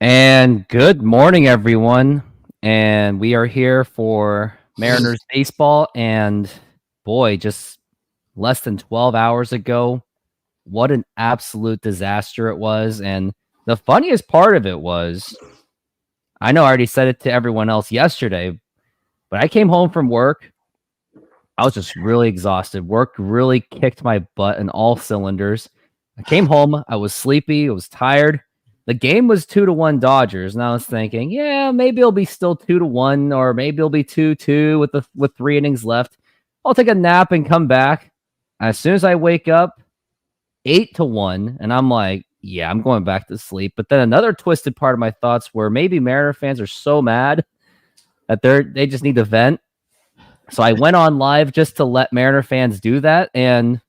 And good morning, everyone. And we are here for Mariners baseball. And boy, just less than 12 hours ago, what an absolute disaster it was. And the funniest part of it was, I know I already said it to everyone else yesterday, but I came home from work. I was just really exhausted. Work really kicked my butt in all cylinders. I came home. I was sleepy. I was tired. The game was 2-1 Dodgers, and I was thinking, yeah, maybe it'll be still 2-1, or maybe it'll be 2-2 with 3 innings left. I'll take a nap and come back. As soon as I wake up, 8-1, and I'm like, yeah, I'm going back to sleep. But then another twisted part of my thoughts were maybe Mariner fans are so mad that they just need to vent. So I went on live just to let Mariner fans do that, and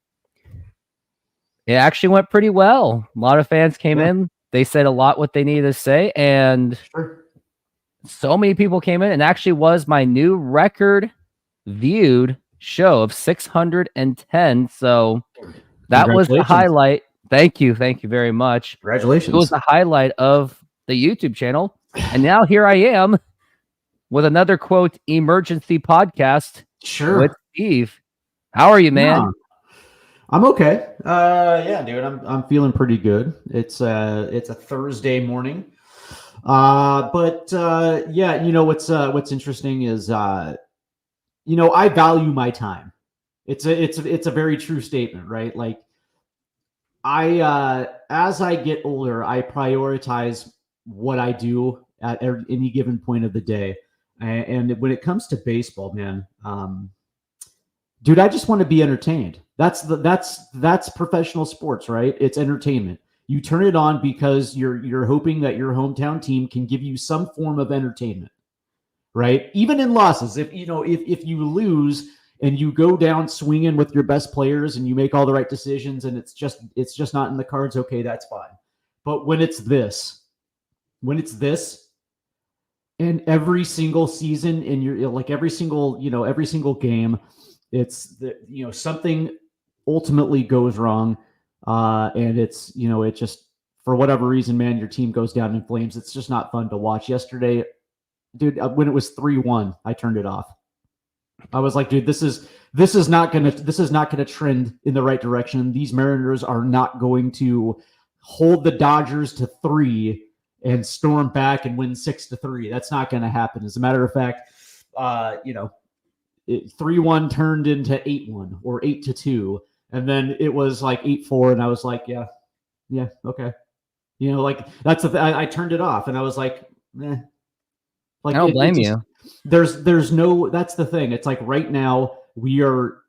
it actually went pretty well. A lot of fans came in. They said a lot what they needed to say, and so many people came in, and actually was my new record viewed show of 610. So that was the highlight. Thank you very much. Congratulations. It was the highlight of the YouTube channel, and now here I am with another quote emergency podcast with Steve. How are you, man? Yeah. I'm okay. Yeah, dude, I'm feeling pretty good. It's a Thursday morning. But yeah, you know what's interesting is I value my time. It's a very true statement, right? Like as I get older, I prioritize what I do at any given point of the day. And when it comes to baseball, man, dude, I just want to be entertained. That's professional sports, right? It's entertainment. You turn it on because you're hoping that your hometown team can give you some form of entertainment, right? Even in losses, if you lose and you go down swinging with your best players and you make all the right decisions and it's just not in the cards, okay, that's fine. But when it's this, and every single season in your like every single game, it's something ultimately goes wrong, and it's it just for whatever reason, man, your team goes down in flames. It's just not fun to watch. Yesterday, dude, when it was 3-1, I turned it off. I was like, dude, this is not gonna trend in the right direction. These Mariners are not going to hold the Dodgers to 3 and storm back and win 6-3. That's not going to happen. As a matter of fact, 3-1 turned into 8-1 or 8-2, and then it was like 8-4, and I was like, yeah, okay. Like that's I turned it off, and I was like, eh. Like I don't blame you. There's no. That's the thing. It's like right now we are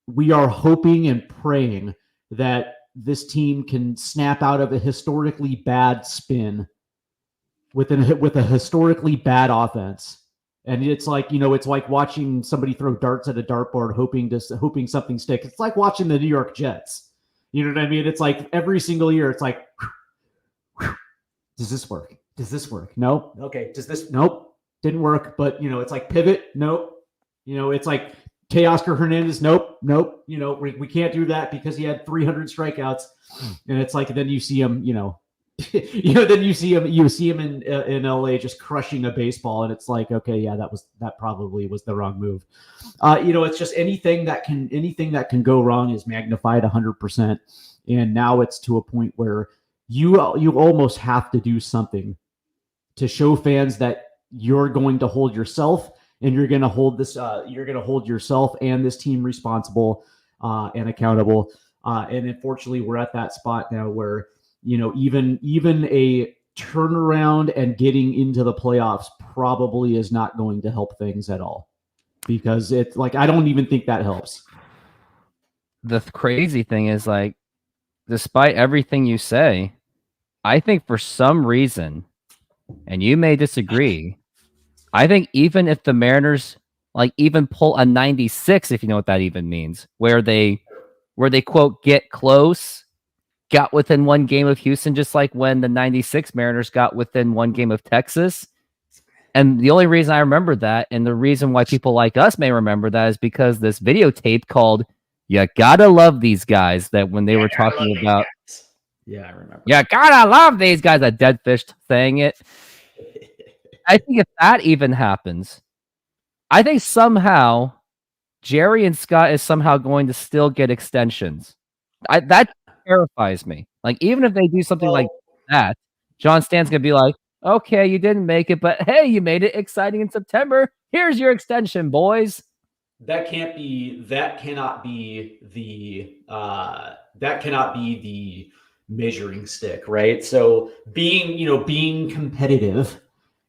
hoping and praying that this team can snap out of a historically bad spin with a historically bad offense. And it's like, it's like watching somebody throw darts at a dartboard, hoping something sticks. It's like watching the New York Jets. You know what I mean? It's like every single year, it's like, does this work? Does this work? Nope. Okay. Does this? Nope. Didn't work. But, it's like pivot. Nope. It's like Teoscar Hernandez. Nope. We can't do that because he had 300 strikeouts. And it's like, then you see him, then you see him in LA just crushing a baseball, and it's like, okay, yeah, that probably was the wrong move. It's just anything that can go wrong is magnified 100%, and now it's to a point where you almost have to do something to show fans that you're going to hold yourself and you're going to hold yourself and this team responsible and accountable. And unfortunately, we're at that spot now where even a turnaround and getting into the playoffs probably is not going to help things at all, because it's like, I don't even think that helps. The crazy thing is, like, despite everything you say, I think for some reason, and you may disagree, I think even if the Mariners even pull a 96, if you know what that even means, where they quote get close, got within one game of Houston, just like when the 96 Mariners got within one game of Texas. And the only reason I remember that, and the reason why people like us may remember that, is because this videotape called "You Gotta Love These Guys," that when they were talking about Yeah, I remember. Yeah, God, I love these guys. A dead fish saying it. I think if that even happens, I think somehow Jerry and Scott is somehow going to still get extensions. That terrifies me. Like, even if they do something like that, John Stan's gonna be like, "Okay, you didn't make it, but hey, you made it exciting in September. Here's your extension, boys." That cannot be the measuring stick, right? So being competitive,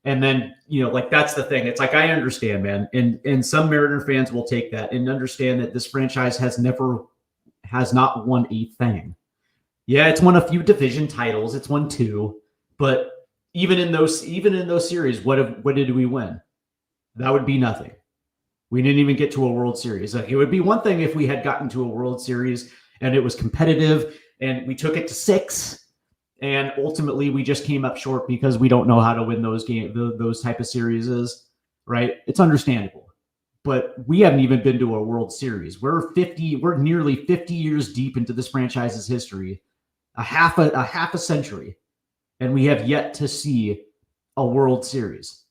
and then like that's the thing. It's like, I understand, man, and some Mariner fans will take that and understand that this franchise has not won a thing. Yeah, it's won a few division titles. It's won 2, but even in those series, what did we win? That would be nothing. We didn't even get to a World Series. Like, it would be one thing if we had gotten to a World Series and it was competitive and we took it to 6, and ultimately we just came up short because we don't know how to win those type of series, right? It's understandable. But we haven't even been to a World Series. We're nearly 50 years deep into this franchise's history, a half a century, and we have yet to see a World Series.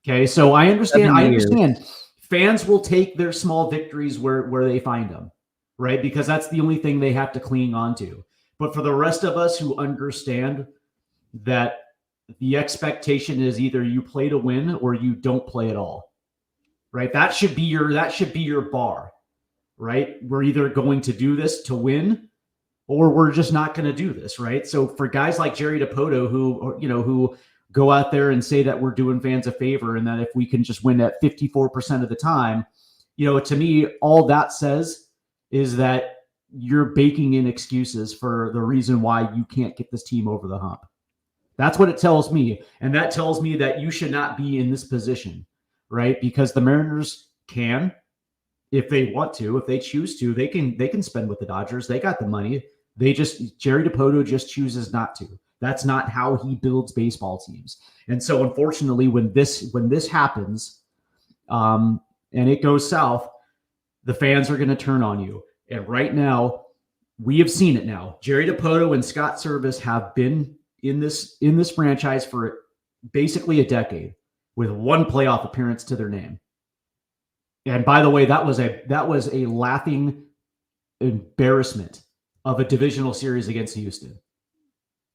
Okay, so I understand. Fans will take their small victories where they find them, right? Because that's the only thing they have to cling on to. But for the rest of us who understand that the expectation is either you play to win or you don't play at all, right? That should be your bar, right? We're either going to do this to win or we're just not going to do this, right? So for guys like Jerry Dipoto who go out there and say that we're doing fans a favor and that if we can just win at 54% of the time, to me, all that says is that you're baking in excuses for the reason why you can't get this team over the hump. That's what it tells me. And that tells me that you should not be in this position, right? Because the Mariners can, if they want to, if they choose to, they can spend with the Dodgers. They got the money. Jerry Dipoto just chooses not to. That's not how he builds baseball teams. And so, unfortunately, when this happens, and it goes south, the fans are going to turn on you. And right now, we have seen it now. Jerry Dipoto and Scott Service have been in this franchise for basically a decade, with one playoff appearance to their name. And by the way, that was a laughing embarrassment of a divisional series against Houston.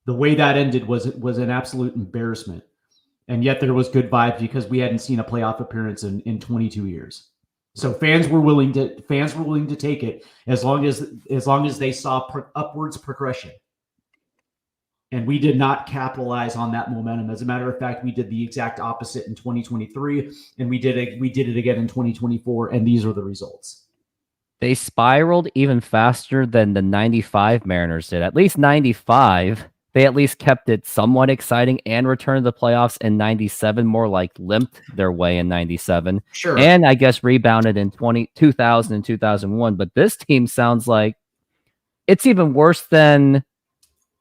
The way that ended was an absolute embarrassment. And yet there was good vibes because we hadn't seen a playoff appearance in 22 years. So fans were willing to take it as long as they saw upwards progression. And we did not capitalize on that momentum. As a matter of fact, we did the exact opposite in 2023, and we did it again in 2024, and these are the results. They spiraled even faster than the 95 Mariners did. At least 95, they at least kept it somewhat exciting and returned to the playoffs in 97, more like limped their way in 97. Sure. And I guess rebounded in 2000 and 2001. But this team sounds like it's even worse than,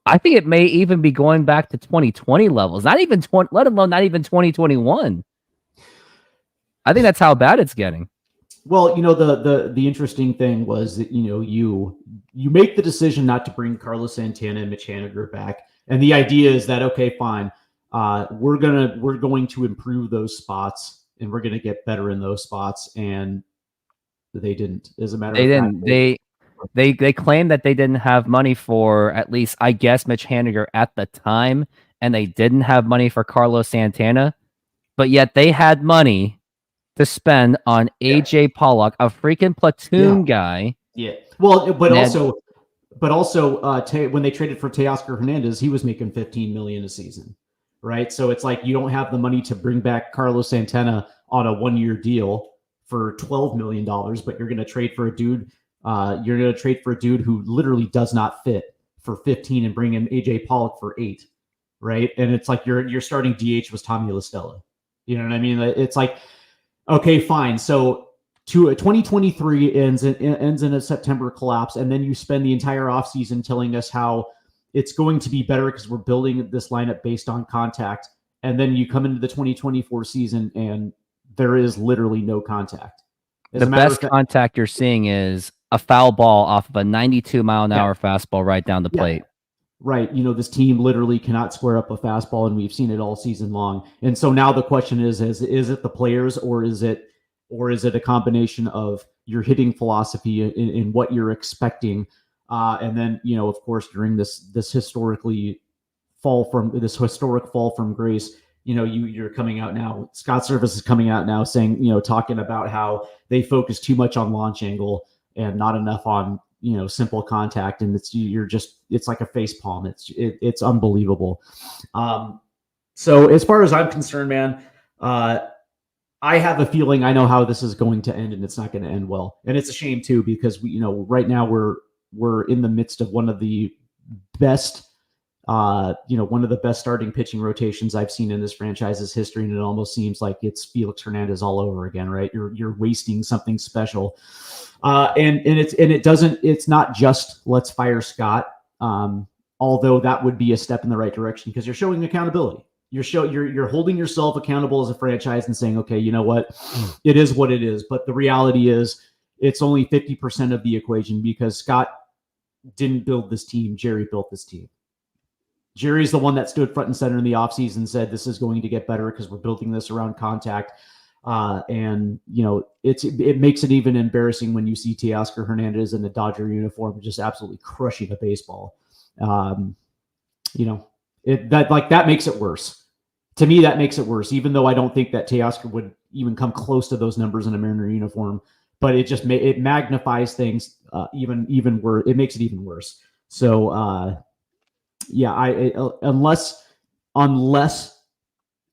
I think it may even be going back to 2020 levels. Not even 20, let alone not even 2021. I think that's how bad it's getting. Well, the interesting thing was that, you make the decision not to bring Carlos Santana and Mitch Haniger back. And the idea is that, okay, fine, we're going to improve those spots and we're going to get better in those spots. And they didn't. As a matter of fact, they claimed that they didn't have money for, at least, I guess, Mitch Haniger at the time, and they didn't have money for Carlos Santana, but yet they had money to spend on AJ Pollock, a freaking platoon guy. Yeah. Well, but also, when they traded for Teoscar Hernandez, he was making $15 million a season, right? So it's like you don't have the money to bring back Carlos Santana on a 1-year deal for $12 million, but you're going to trade for a dude. You're going to trade for a dude who literally does not fit for 15 and bring in AJ Pollock for 8, right? And it's like your starting DH was Tommy La Stella. You know what I mean? It's like, okay, fine. So 2023 ends in a September collapse, and then you spend the entire offseason telling us how it's going to be better because we're building this lineup based on contact. And then you come into the 2024 season and there is literally no contact. The best contact you're seeing is a foul ball off of a 92-mile-an-hour fastball right down the plate. right, this team literally cannot square up a fastball, and we've seen it all season long. And so now the question is it the players, or is it a combination of your hitting philosophy in what you're expecting, and then of course during this historic fall from grace, you're coming out now. Scott Service is coming out now saying, talking about how they focus too much on launch angle and not enough on simple contact, and it's like a face palm. It's unbelievable. So as far as I'm concerned, man, I have a feeling I know how this is going to end, and it's not going to end well. And it's a shame too, because right now we're in the midst of one of the best starting pitching rotations I've seen in this franchise's history, and it almost seems like it's Felix Hernandez all over again, right? You're wasting something special, and it's not just let's fire Scott, although that would be a step in the right direction, because you're showing accountability. You're holding yourself accountable as a franchise and saying, okay, you know what, it is what it is. But the reality is, it's only 50% of the equation, because Scott didn't build this team. Jerry built this team. Jerry's the one that stood front and center in the offseason and said, this is going to get better because we're building this around contact. And it makes it even embarrassing when you see Teoscar Hernandez in the Dodger uniform just absolutely crushing a baseball. That makes it worse. To me, that makes it worse, even though I don't think that Teoscar would even come close to those numbers in a Mariner uniform. But it magnifies things even worse. It makes it even worse. So, unless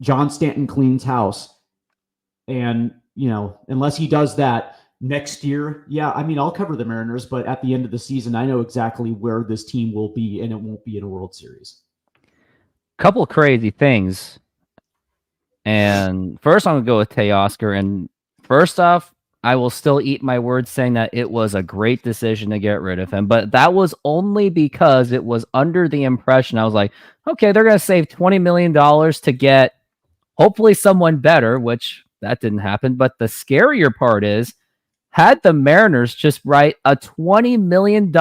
John Stanton cleans house, and unless he does that next year, I'll cover the Mariners, but at the end of the season, I know exactly where this team will be, and it won't be in a World Series. Couple crazy things. And first, I'm gonna go with Teoscar. And first off, I will still eat my words saying that it was a great decision to get rid of him, but that was only because it was under the impression. I was like, okay, they're going to save $20 million to get hopefully someone better, which that didn't happen. But the scarier part is, had the Mariners just write a $20 million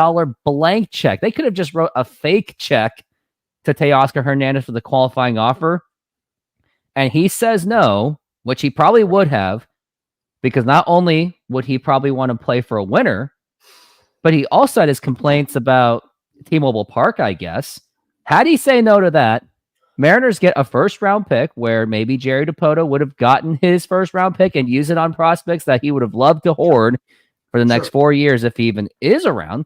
blank check, they could have just wrote a fake check to Teoscar Hernandez for the qualifying offer. And he says no, which he probably would have, because not only would he probably want to play for a winner, but he also had his complaints about T-Mobile Park, I guess. Had he say no to that, Mariners get a first-round pick, where maybe Jerry Dipoto would have gotten his first-round pick and used it on prospects that he would have loved to hoard for the next 4 years if he even is around.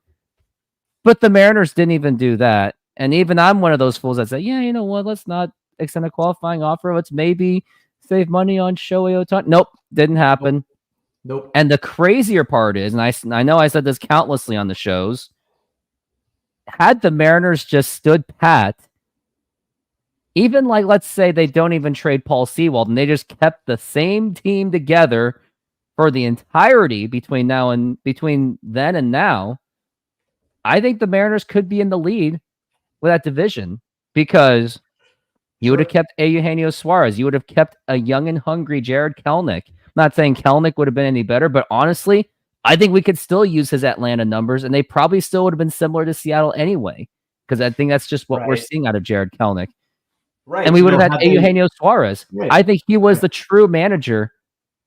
But the Mariners didn't even do that. And even I'm one of those fools that say, yeah, you know what, let's not extend a qualifying offer. Let's maybe save money on Shohei Ohtani. Nope, didn't happen. Nope. And the crazier part is, and I know I said this countlessly on the shows, had the Mariners just stood pat, even like, let's say they don't even trade Paul Sewald, and they just kept the same team together for the entirety between then and now, I think the Mariners could be in the lead with that division, because you would have kept Eugenio Suarez. You would have kept a young and hungry Jared Kelenic. I'm not saying Kelenic would have been any better, but honestly, I think we could still use his Atlanta numbers, and they probably still would have been similar to Seattle anyway, because I think that's just what we're seeing out of Jared Kelenic. Right. And we would have had Eugenio Suarez. Right. I think he was the true manager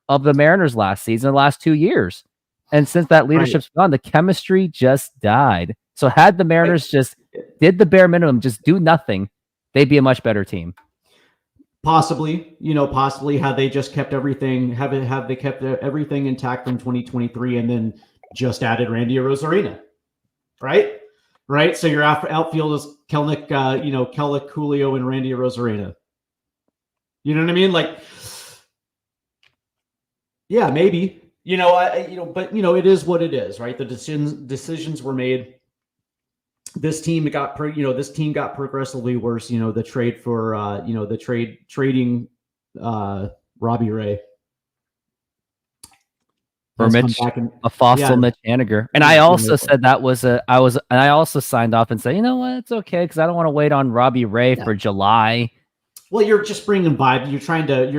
of the Mariners last season, the last 2 years. And since that leadership's gone, the chemistry just died. So had the Mariners just did the bare minimum, just do nothing, they'd be a much better team. Possibly had they just kept everything, have they kept everything intact from 2023 and then just added Randy Arozarena, right? So your outfield is Kelenic, Kelenic, Julio, and Randy Arozarena. You know what I mean? Like, yeah, maybe. But it is what it is, right? The decisions were made. This team got progressively worse. The trade for trading Robbie Ray for Mitch, a fossil Mitch Haniger. And I also said I also signed off and said, you know what, it's okay, because I don't want to wait on Robbie Ray for July. Well, you're just bringing vibes. You're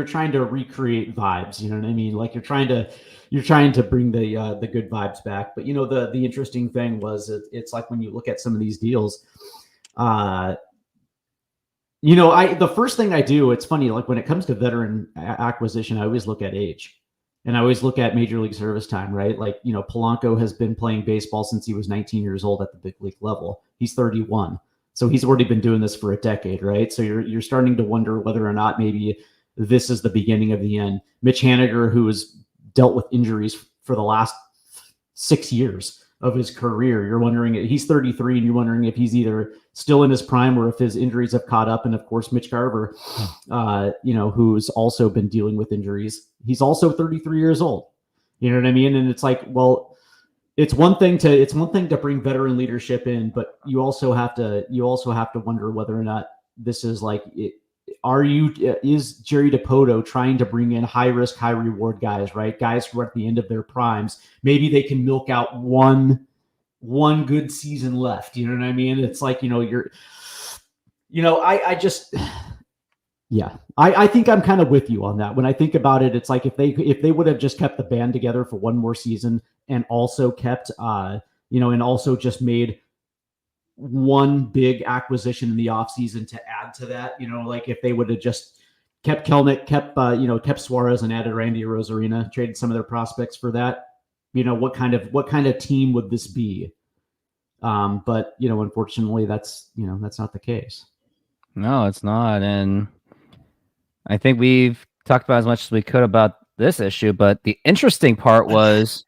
trying to recreate vibes. You know what I mean? Like you're trying to bring the good vibes back. But the interesting thing was it's like when you look at some of these deals, The first thing I do, it's funny, like when it comes to veteran acquisition, I always look at age. And I always look at Major League service time, right? Like, Polanco has been playing baseball since he was 19 years old at the big league level. He's 31. So he's already been doing this for a decade, right? So you're starting to wonder whether or not maybe this is the beginning of the end. Mitch Haniger, who has dealt with injuries for the last 6 years of his career, you're wondering, he's 33, and you're wondering if he's either still in his prime or if his injuries have caught up. And of course, Mitch Garver, who's also been dealing with injuries, he's also 33 years old. You know what I mean? And it's like, well, it's one thing to bring veteran leadership in, but you also have to wonder whether or not this is like, is Jerry DiPoto trying to bring in high risk, high reward guys, right? Guys who are at the end of their primes. Maybe they can milk out one good season left. You know what I mean? It's like, I think I'm kind of with you on that. When I think about it, it's like if they would have just kept the band together for one more season and also kept, and also just made one big acquisition in the offseason to add to that, like if they would have just kept Kelnick, kept Suarez and added Randy Rosarina, traded some of their prospects for that, what kind of team would this be? But unfortunately that's not the case. No, it's not. And I think we've talked about as much as we could about this issue, but the interesting part was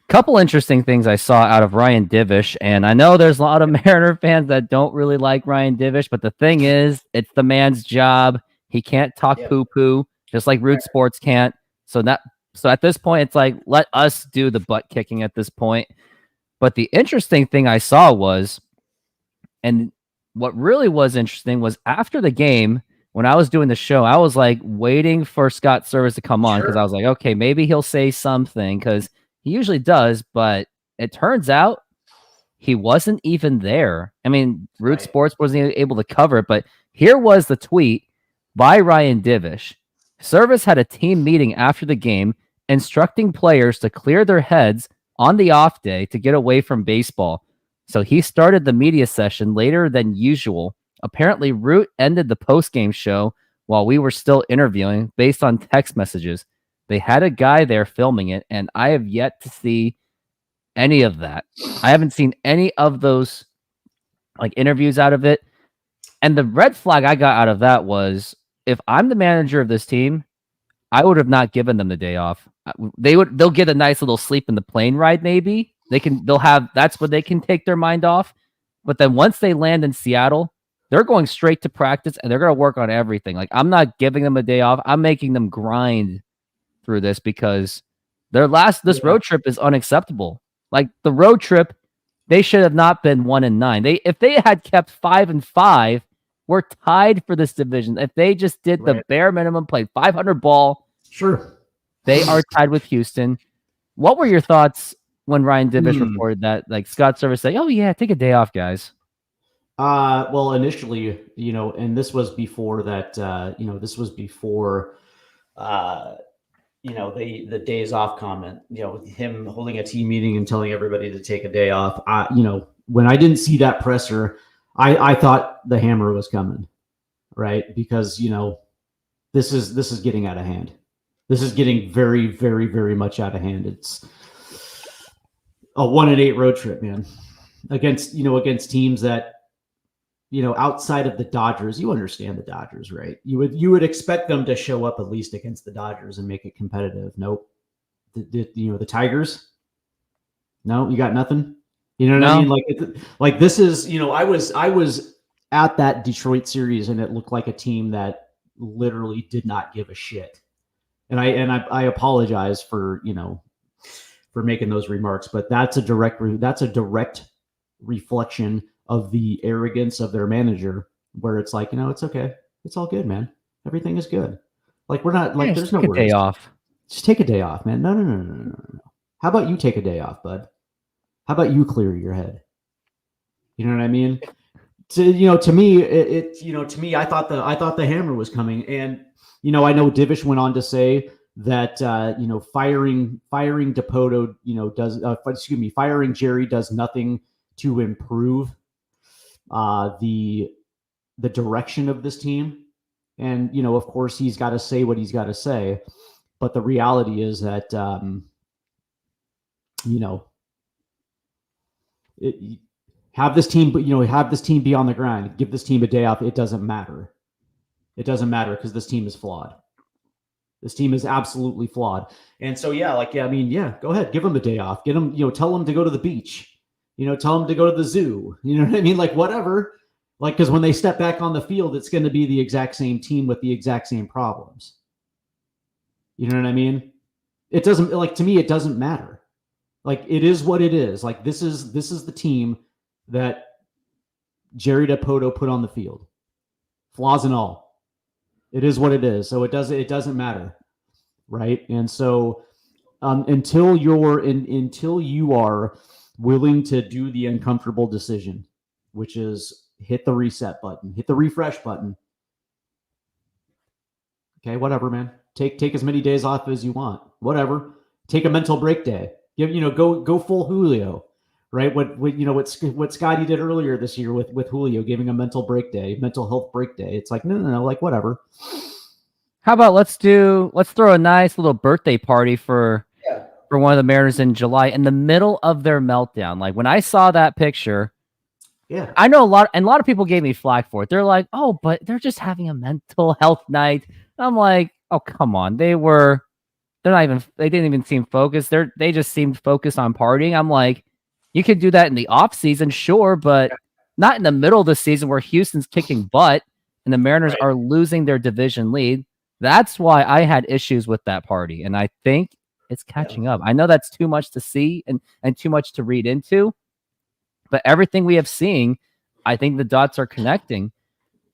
a couple interesting things I saw out of Ryan Divish. And I know there's a lot of Mariner fans that don't really like Ryan Divish, but the thing is, it's the man's job. He can't talk poo-poo, just like Root Sports can't. So at this point, it's like, let us do the butt kicking at this point. But the interesting thing I saw was, and what really was interesting was after the game, when I was doing the show, I was like waiting for Scott Service to come on because I was like, okay, maybe he'll say something because he usually does, but it turns out he wasn't even there. I mean, Root Sports wasn't able to cover it, but here was the tweet by Ryan Divish. Service had a team meeting after the game instructing players to clear their heads on the off day to get away from baseball. So he started the media session later than usual. Apparently, Root ended the post-game show while we were still interviewing based on text messages. They had a guy there filming it, and I have yet to see any of that. I haven't seen any of those like interviews out of it. And the red flag I got out of that was, if I'm the manager of this team, I would have not given them the day off. They'll get a nice little sleep in the plane ride. Maybe that's where they can take their mind off. But then once they land in Seattle, they're going straight to practice and they're going to work on everything. Like, I'm not giving them a day off. I'm making them grind through this because this road trip is unacceptable. Like, the road trip, they should have not been 1-9. If they had kept 5-5, we're tied for this division. If they just did the bare minimum, played 500 ball, sure, they are tied with Houston. What were your thoughts when Ryan Divish reported that? Like, Scott Service say, "Oh yeah, take a day off, guys." Well, initially, and this was before that. The days off comment. With him holding a team meeting and telling everybody to take a day off. When I didn't see that presser, I thought the hammer was coming, right? Because this is getting out of hand. This is getting very, very, very much out of hand. It's a 1-8 road trip, man, against teams that, outside of the Dodgers. You understand the Dodgers, right? You would expect them to show up at least against the Dodgers and make it competitive. Nope. The Tigers. No, you got nothing. You know what I mean? Like this is, I was at that Detroit series and it looked like a team that literally did not give a shit. And I apologize for making those remarks, but that's a direct reflection of the arrogance of their manager, where it's like, it's okay, it's all good, man, everything is good. Like, we're not like, there's no worries. Day off. Just take a day off, man. No. How about you take a day off, bud? How about you clear your head? You know what I mean? To me, I thought the hammer was coming, and I know Divish went on to say that firing DiPoto firing Jerry does nothing to improve the direction of this team. And, of course, he's got to say what he's got to say. But the reality is that, have this team be on the grind. Give this team a day off. It doesn't matter. It doesn't matter because this team is flawed. This team is absolutely flawed. And so, go ahead. Give them a day off. Get them, tell them to go to the beach. Tell them to go to the zoo. You know what I mean? Like, whatever. Like, because when they step back on the field, it's going to be the exact same team with the exact same problems. You know what I mean? It doesn't, like, to me, it doesn't matter. Like, it is what it is. Like, this is the team that Jerry Dipoto put on the field. Flaws and all. It is what it is. So it doesn't matter. Right? And so until you are willing to do the uncomfortable decision, which is hit the reset button, hit the refresh button. Okay, whatever, man. Take as many days off as you want. Whatever. Take a mental break day. Go full Julio, right? What Scotty did earlier this year with Julio, giving a mental break day, mental health break day. It's like no, like whatever. How about let's throw a nice little birthday party for one of the Mariners in July in the middle of their meltdown. Like when I saw that picture, yeah, I know a lot of people gave me flack for it. They're like, oh, but they're just having a mental health night. I'm like, oh, come on. They didn't even seem focused. They just seemed focused on partying. I'm like, you could do that in the off season, sure, but not in the middle of the season where Houston's kicking butt and the Mariners are losing their division lead. That's why I had issues with that party. And I think it's catching up. I know that's too much to see and too much to read into, but everything we have seen, I think the dots are connecting.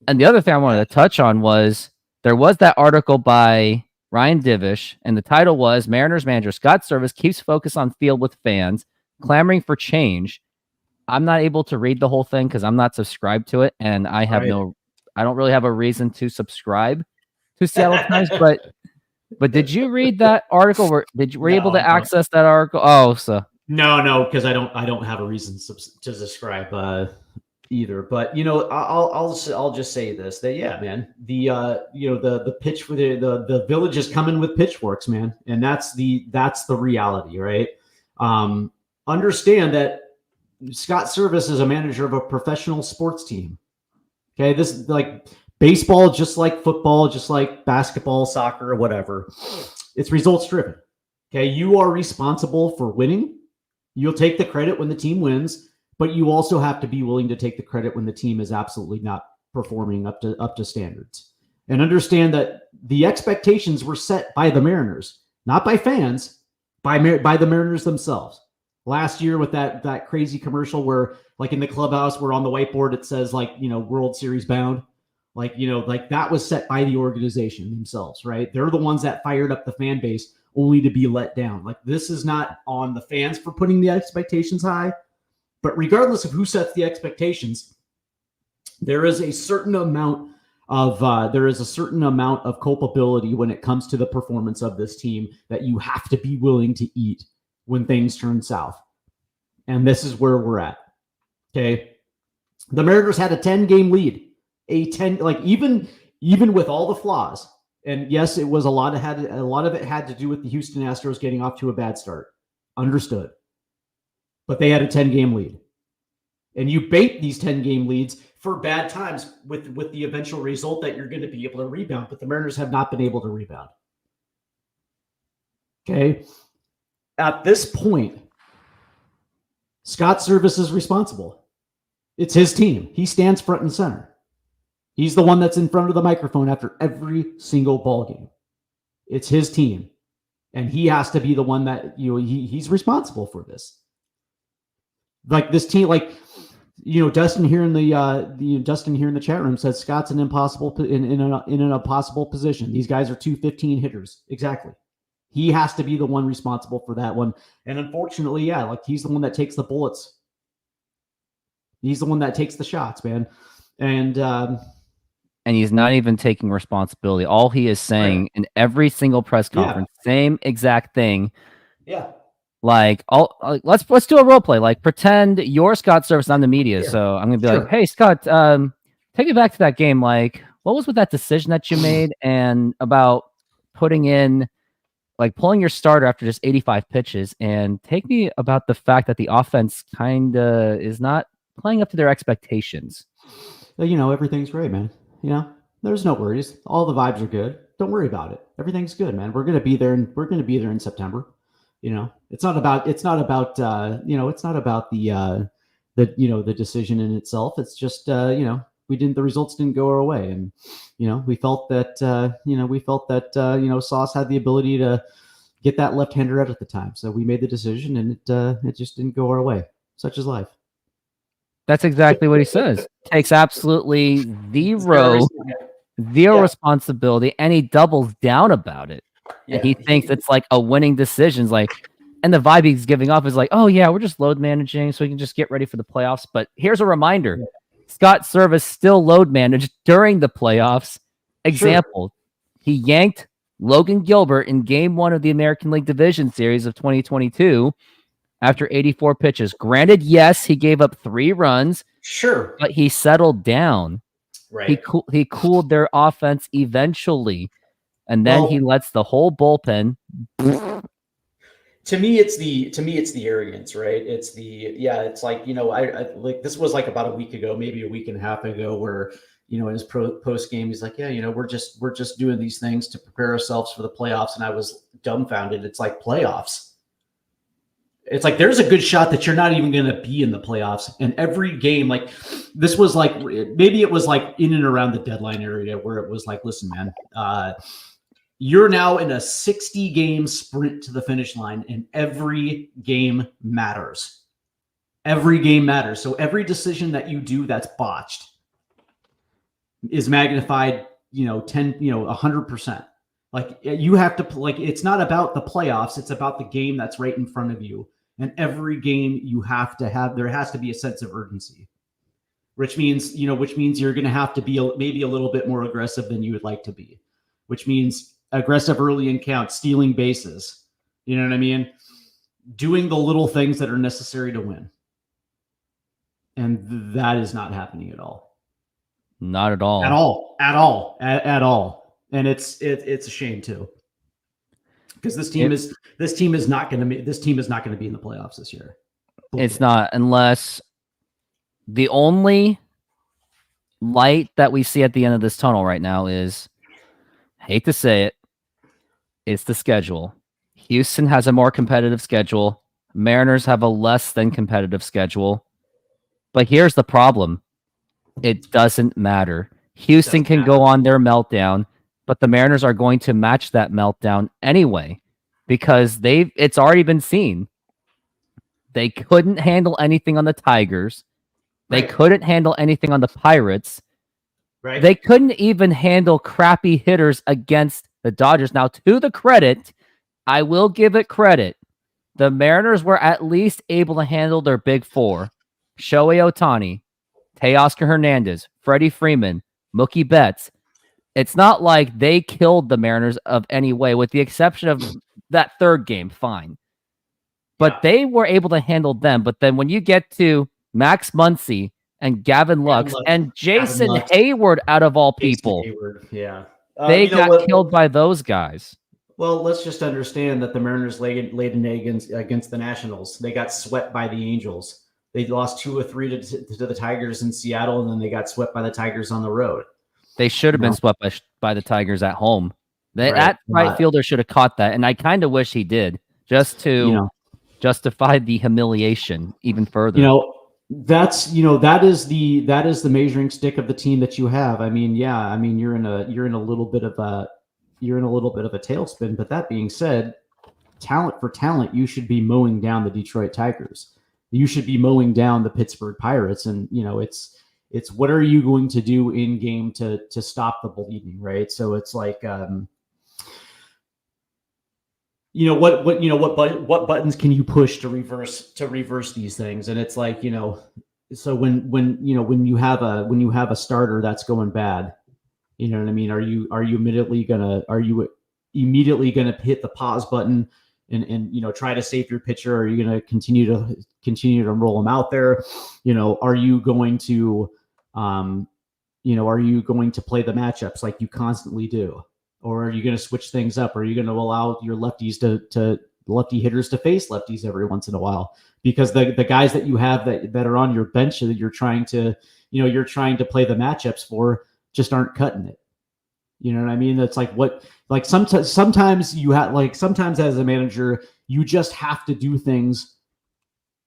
And the other thing I wanted to touch on was there was that article by Ryan Divish, and the title was Mariners manager Scott Service keeps focus on field with fans, clamoring for change. I'm not able to read the whole thing because I'm not subscribed to it, and I don't really have a reason to subscribe to Seattle Times, but did you read that article? Were you able to access that article? Oh, so no, because I don't have a reason to subscribe either. But I'll just say this: that man, the pitch for the village is coming with pitchforks, man, and that's the reality, right? Understand that Scott Service is a manager of a professional sports team. Okay, this is like baseball, just like football, just like basketball, soccer, whatever. It's results driven. Okay, you are responsible for winning. You'll take the credit when the team wins, but you also have to be willing to take the credit when the team is absolutely not performing up to standards. And understand that the expectations were set by the Mariners, not by fans, by the Mariners themselves. Last year with that crazy commercial where, like in the clubhouse, where on the whiteboard it says World Series bound. Like that was set by the organization themselves, right? They're the ones that fired up the fan base only to be let down. Like this is not on the fans for putting the expectations high, but regardless of who sets the expectations, there is a certain amount of culpability when it comes to the performance of this team that you have to be willing to eat when things turn south. And this is where we're at. Okay. The Mariners had a 10-game lead. Even with all the flaws, and yes, it was a lot of it had to do with the Houston Astros getting off to a bad start. Understood. But they had a 10-game lead. And you bait these 10-game leads for bad times with the eventual result that you're going to be able to rebound, but the Mariners have not been able to rebound. Okay. At this point, Scott Service is responsible. It's his team. He stands front and center. He's the one that's in front of the microphone after every single ball game. It's his team. And he has to be the one that, he's responsible for this. Like this team, Dustin here in the chat room says Scott's in an impossible position. These guys are 215 hitters. Exactly. He has to be the one responsible for that one. And unfortunately, he's the one that takes the bullets. He's the one that takes the shots, man. And he's not even taking responsibility. All he is saying in every single press conference, same exact thing. Yeah. Like, let's do a role play. Like, pretend you're Scott Service, I'm the media. Yeah. So I'm gonna be Sure. like, hey Scott, take me back to that game. Like, what was with that decision that you made and about putting in, like, pulling your starter after just 85 pitches, and take me about the fact that the offense kind of is not playing up to their expectations. Everything's great, man. There's no worries. All the vibes are good. Don't worry about it. Everything's good, man. We're gonna be there, and we're gonna be there in September. It's not about it's not about the decision in itself. It's just the results didn't go our way, and we felt that Sauce had the ability to get that left-hander out at the time, so we made the decision, and it just didn't go our way. Such is life. That's exactly what he says. Takes absolutely zero responsibility, and he doubles down about it. And he thinks it's like a winning decision. Like, and the vibe he's giving off is like, oh yeah, we're just load managing so we can just get ready for the playoffs. But here's a reminder: Scott Service still load managed during the playoffs. Example: he yanked Logan Gilbert in Game 1 of the American League Division Series of 2022 after 84 pitches. Granted, yes, he gave up 3 runs. Sure, but he settled down. Right. He cooled their offense eventually, and then he lets the whole bullpen. To me, it's the arrogance, right? It's like, I like, this was like about a week ago, maybe a week and a half ago, where in his post game, he's like, yeah, we're just doing these things to prepare ourselves for the playoffs, and I was dumbfounded. It's like, playoffs. It's like, there's a good shot that you're not even going to be in the playoffs. And every game, like, this was like, maybe it was like in and around the deadline area where it was like, listen, man, you're now in a 60-game sprint to the finish line, and every game matters. Every game matters. So every decision that you do that's botched is magnified, 100%. Like, you have to, like, it's not about the playoffs. It's about the game that's right in front of you. And every game there has to be a sense of urgency, which means you're going to have to be maybe a little bit more aggressive than you would like to be, which means aggressive early in count, stealing bases. You know what I mean? Doing the little things that are necessary to win. And that is not happening at all. Not at all. At all. And it's a shame too. Because this team is not going to be in the playoffs this year. It's not, unless the only light that we see at the end of this tunnel right now is, hate to say it, it's the schedule. Houston has a more competitive schedule. Mariners have a less than competitive schedule. But here's the problem. It doesn't matter. Houston can go on their meltdown, but the Mariners are going to match that meltdown anyway, because it's already been seen. They couldn't handle anything on the Tigers. They couldn't handle anything on the Pirates. Right. They couldn't even handle crappy hitters against the Dodgers. Now, to the credit, I will give it credit. The Mariners were at least able to handle their big 4. Shohei Ohtani, Teoscar Hernandez, Freddie Freeman, Mookie Betts. It's not like they killed the Mariners of any way, with the exception of that 3rd game, fine. But they were able to handle them. But then when you get to Max Muncy and Gavin Lux and Jason Hayward, out of all people, they got killed by those guys. Well, let's just understand that the Mariners laid an egg against the Nationals. They got swept by the Angels. They lost 2 or 3 to the Tigers in Seattle, and then they got swept by the Tigers on the road. They should have been swept by the Tigers at home. That right fielder should have caught that, and I kind of wish he did, just to justify the humiliation even further. That is the measuring stick of the team that you have. I mean, you're in a little bit of a tailspin. But that being said, talent for talent, you should be mowing down the Detroit Tigers. You should be mowing down the Pittsburgh Pirates, and it's what are you going to do in game to stop the bleeding, right? So it's like, what buttons can you push to reverse these things? And it's like, so when you have a starter that's going bad, you know what I mean? Are you immediately gonna hit the pause button, and try to save your pitcher? Are you going to continue to roll him out there? Are you going to are you going to play the matchups like you constantly do, or are you going to switch things up? Are you going to allow your lefties to lefty hitters to face lefties every once in a while? Because the guys that you have that are on your bench that you're trying to play the matchups for just aren't cutting it. You know what I mean? That's sometimes you have sometimes as a manager, you just have to do things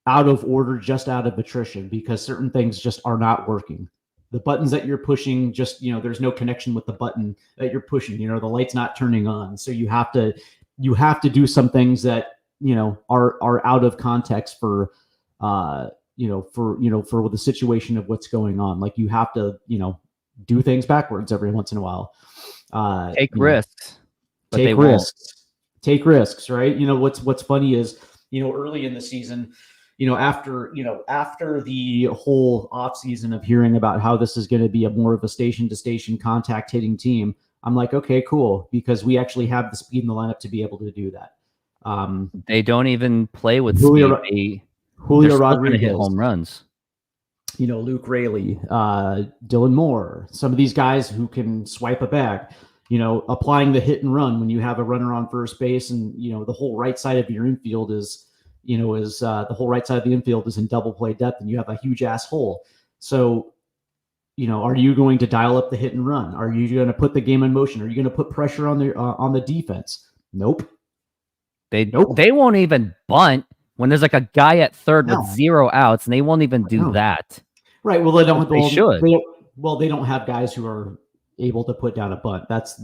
out of order, just out of attrition, because certain things just are not working. The buttons that you're pushing, just, there's no connection with the button that you're pushing, the light's not turning on. So you have to do some things that, are out of context for the situation of what's going on. Like you have to, do things backwards every once in a while. Take risks. Take risks, right? What's funny is, early in the season, after the whole offseason of hearing about how this is going to be a more of a station-to-station contact hitting team, I'm like, okay, cool, because we actually have the speed in the lineup to be able to do that. They don't even play with Julio Rodriguez, hit home runs. Luke Raley, Dylan Moore, some of these guys who can swipe a bag, applying the hit and run when you have a runner on first base, and the whole right side of your infield is the whole right side of the infield is in double play depth, and you have a huge ass hole. So, are you going to dial up the hit and run? Are you going to put the game in motion? Are you going to put pressure on the defense? Nope. They won't even bunt when there's like a guy at third with 0 outs, and they won't even do that. Right. Well, they should. They don't have guys who are able to put down a bunt. That's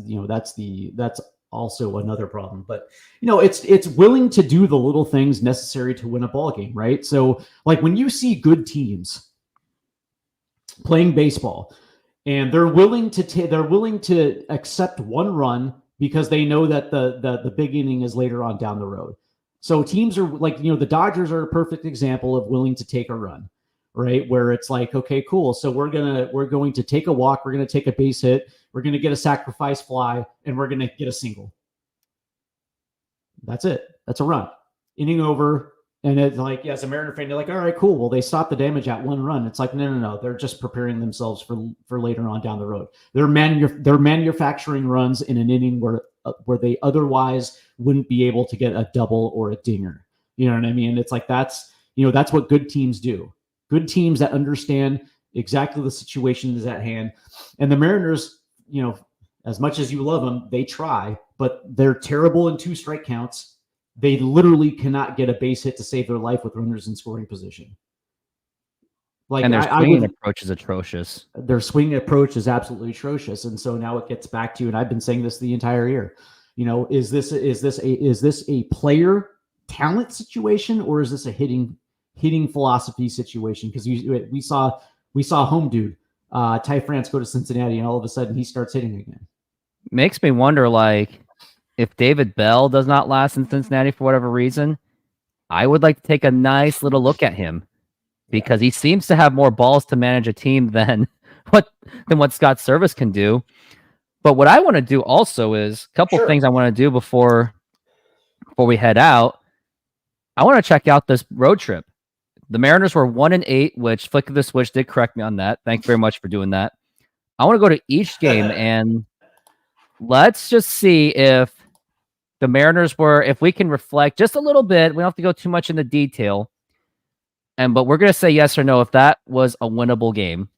also another problem. But it's willing to do the little things necessary to win a ball game, right? So like when you see good teams playing baseball and they're willing to accept one run because they know that the big inning is later on down the road. So teams are like, the Dodgers are a perfect example of willing to take a run, right? Where it's like, okay, cool. So we're going to take a walk. We're going to take a base hit. We're going to get a sacrifice fly, and we're going to get a single. That's it. That's a run. Inning over. And it's like, as a Mariner fan, you're like, all right, cool. Well, they stopped the damage at one run. It's like, no. They're just preparing themselves for later on down the road. They're manufacturing runs in an inning where they otherwise wouldn't be able to get a double or a dinger. You know what I mean? It's like, that's what good teams do. Good teams that understand exactly the situation is at hand. And the Mariners, as much as you love them, they try, but they're terrible in 2 strike counts. They literally cannot get a base hit to save their life with runners in scoring position. And their swinging approach is atrocious. Their swinging approach is absolutely atrocious. And so now it gets back to, and I've been saying this the entire year, is this a player talent situation, or is this a hitting philosophy situation? Because we saw home dude Ty France go to Cincinnati, and all of a sudden he starts hitting again. Makes me wonder, like, if David Bell does not last in Cincinnati for whatever reason, I would like to take a nice little look at him, because he seems to have more balls to manage a team than what Scott Service can do. But what I want to do also is a couple things I want to do before we head out. I want to check out this road trip. The Mariners were 1-8, which Flick of the Switch did correct me on that. Thanks very much for doing that. I want to go to each game and let's just see if the Mariners if we can reflect just a little bit. We don't have to go too much into detail. But we're going to say yes or no if that was a winnable game.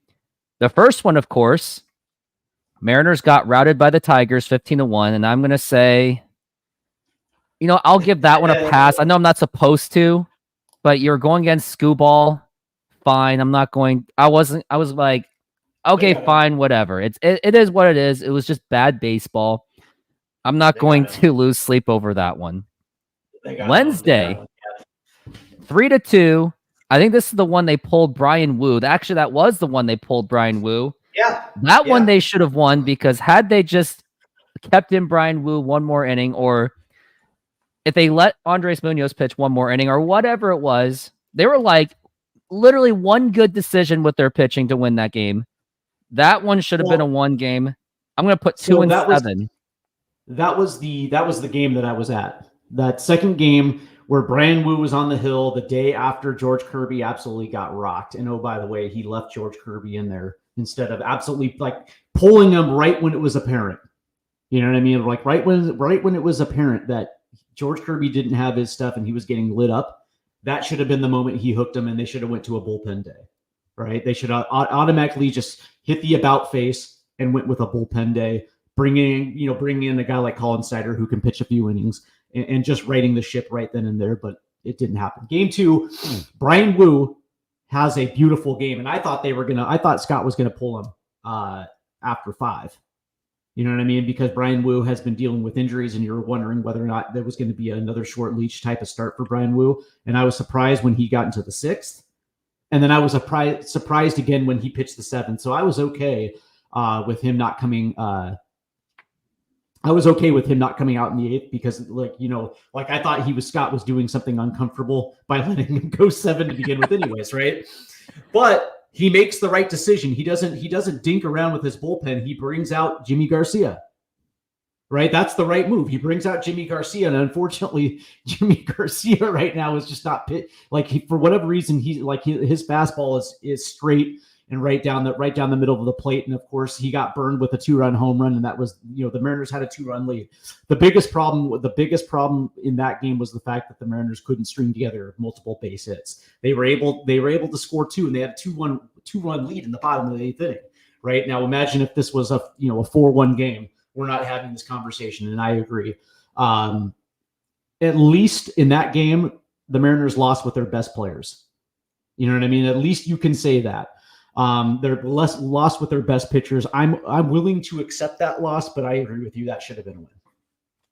The first one, of course, Mariners got routed by the Tigers 15-1. And I'm going to say, I'll give that one a pass. I know I'm not supposed to, but you're going against Scooball. Fine. I was like, okay, fine, whatever. It is what it is. It was just bad baseball. I'm not going to lose sleep over that one. Wednesday, 3-2. I think this is the one they pulled Brian Wu. Actually, that was the one they pulled Brian Wu. Yeah. That one they should have won, because had they just kept in Brian Wu one more inning, or if they let Andres Munoz pitch one more inning or whatever it was, they were like literally one good decision with their pitching to win that game. That one should have been a 1 game. I'm going to put 2 and 7. That was the game that I was at. That second game where Brian Wu was on the hill the day after George Kirby absolutely got rocked. And oh, by the way, he left George Kirby in there instead of absolutely like pulling him right when it was apparent. You know what I mean? Like right when it was apparent that George Kirby didn't have his stuff and he was getting lit up, that should have been the moment he hooked him, and they should have went to a bullpen day, right? They should automatically just hit the about face and went with a bullpen day, bringing in a guy like Colin Snyder who can pitch a few innings and just righting the ship right then and there. But it didn't happen. Game 2, Brian Wu has a beautiful game, and I thought Scott was gonna pull him after 5. You know what I mean? Because Brian Wu has been dealing with injuries, and you're wondering whether or not there was going to be another short leash type of start for Brian Wu. And I was surprised when he got into the 6th. And then I was surprised again when he pitched the 7th. So I was okay with him not coming. I was okay with him not coming out in the 8th because, I thought Scott was doing something uncomfortable by letting him go 7 to begin with, anyways, right? But he makes the right decision. He doesn't dink around with his bullpen. He brings out Jimmy Garcia, right? That's the right move. He brings out Jimmy Garcia, and unfortunately, Jimmy Garcia right now is just not pit. For whatever reason, his fastball is straight and right down the middle of the plate. And of course, he got burned with a 2-run home run, and that was, the Mariners had a 2-run lead. The biggest problem in that game was the fact that the Mariners couldn't string together multiple base hits. They were able to score 2, and they had a 2-run lead in the bottom of the 8th inning. Right now, imagine if this was a 4-1 game. We're not having this conversation, and I agree. At least in that game, the Mariners lost with their best players. You know what I mean? At least you can say that. They're less lost with their best pitchers. I'm willing to accept that loss, but I agree with you. That should have been a win.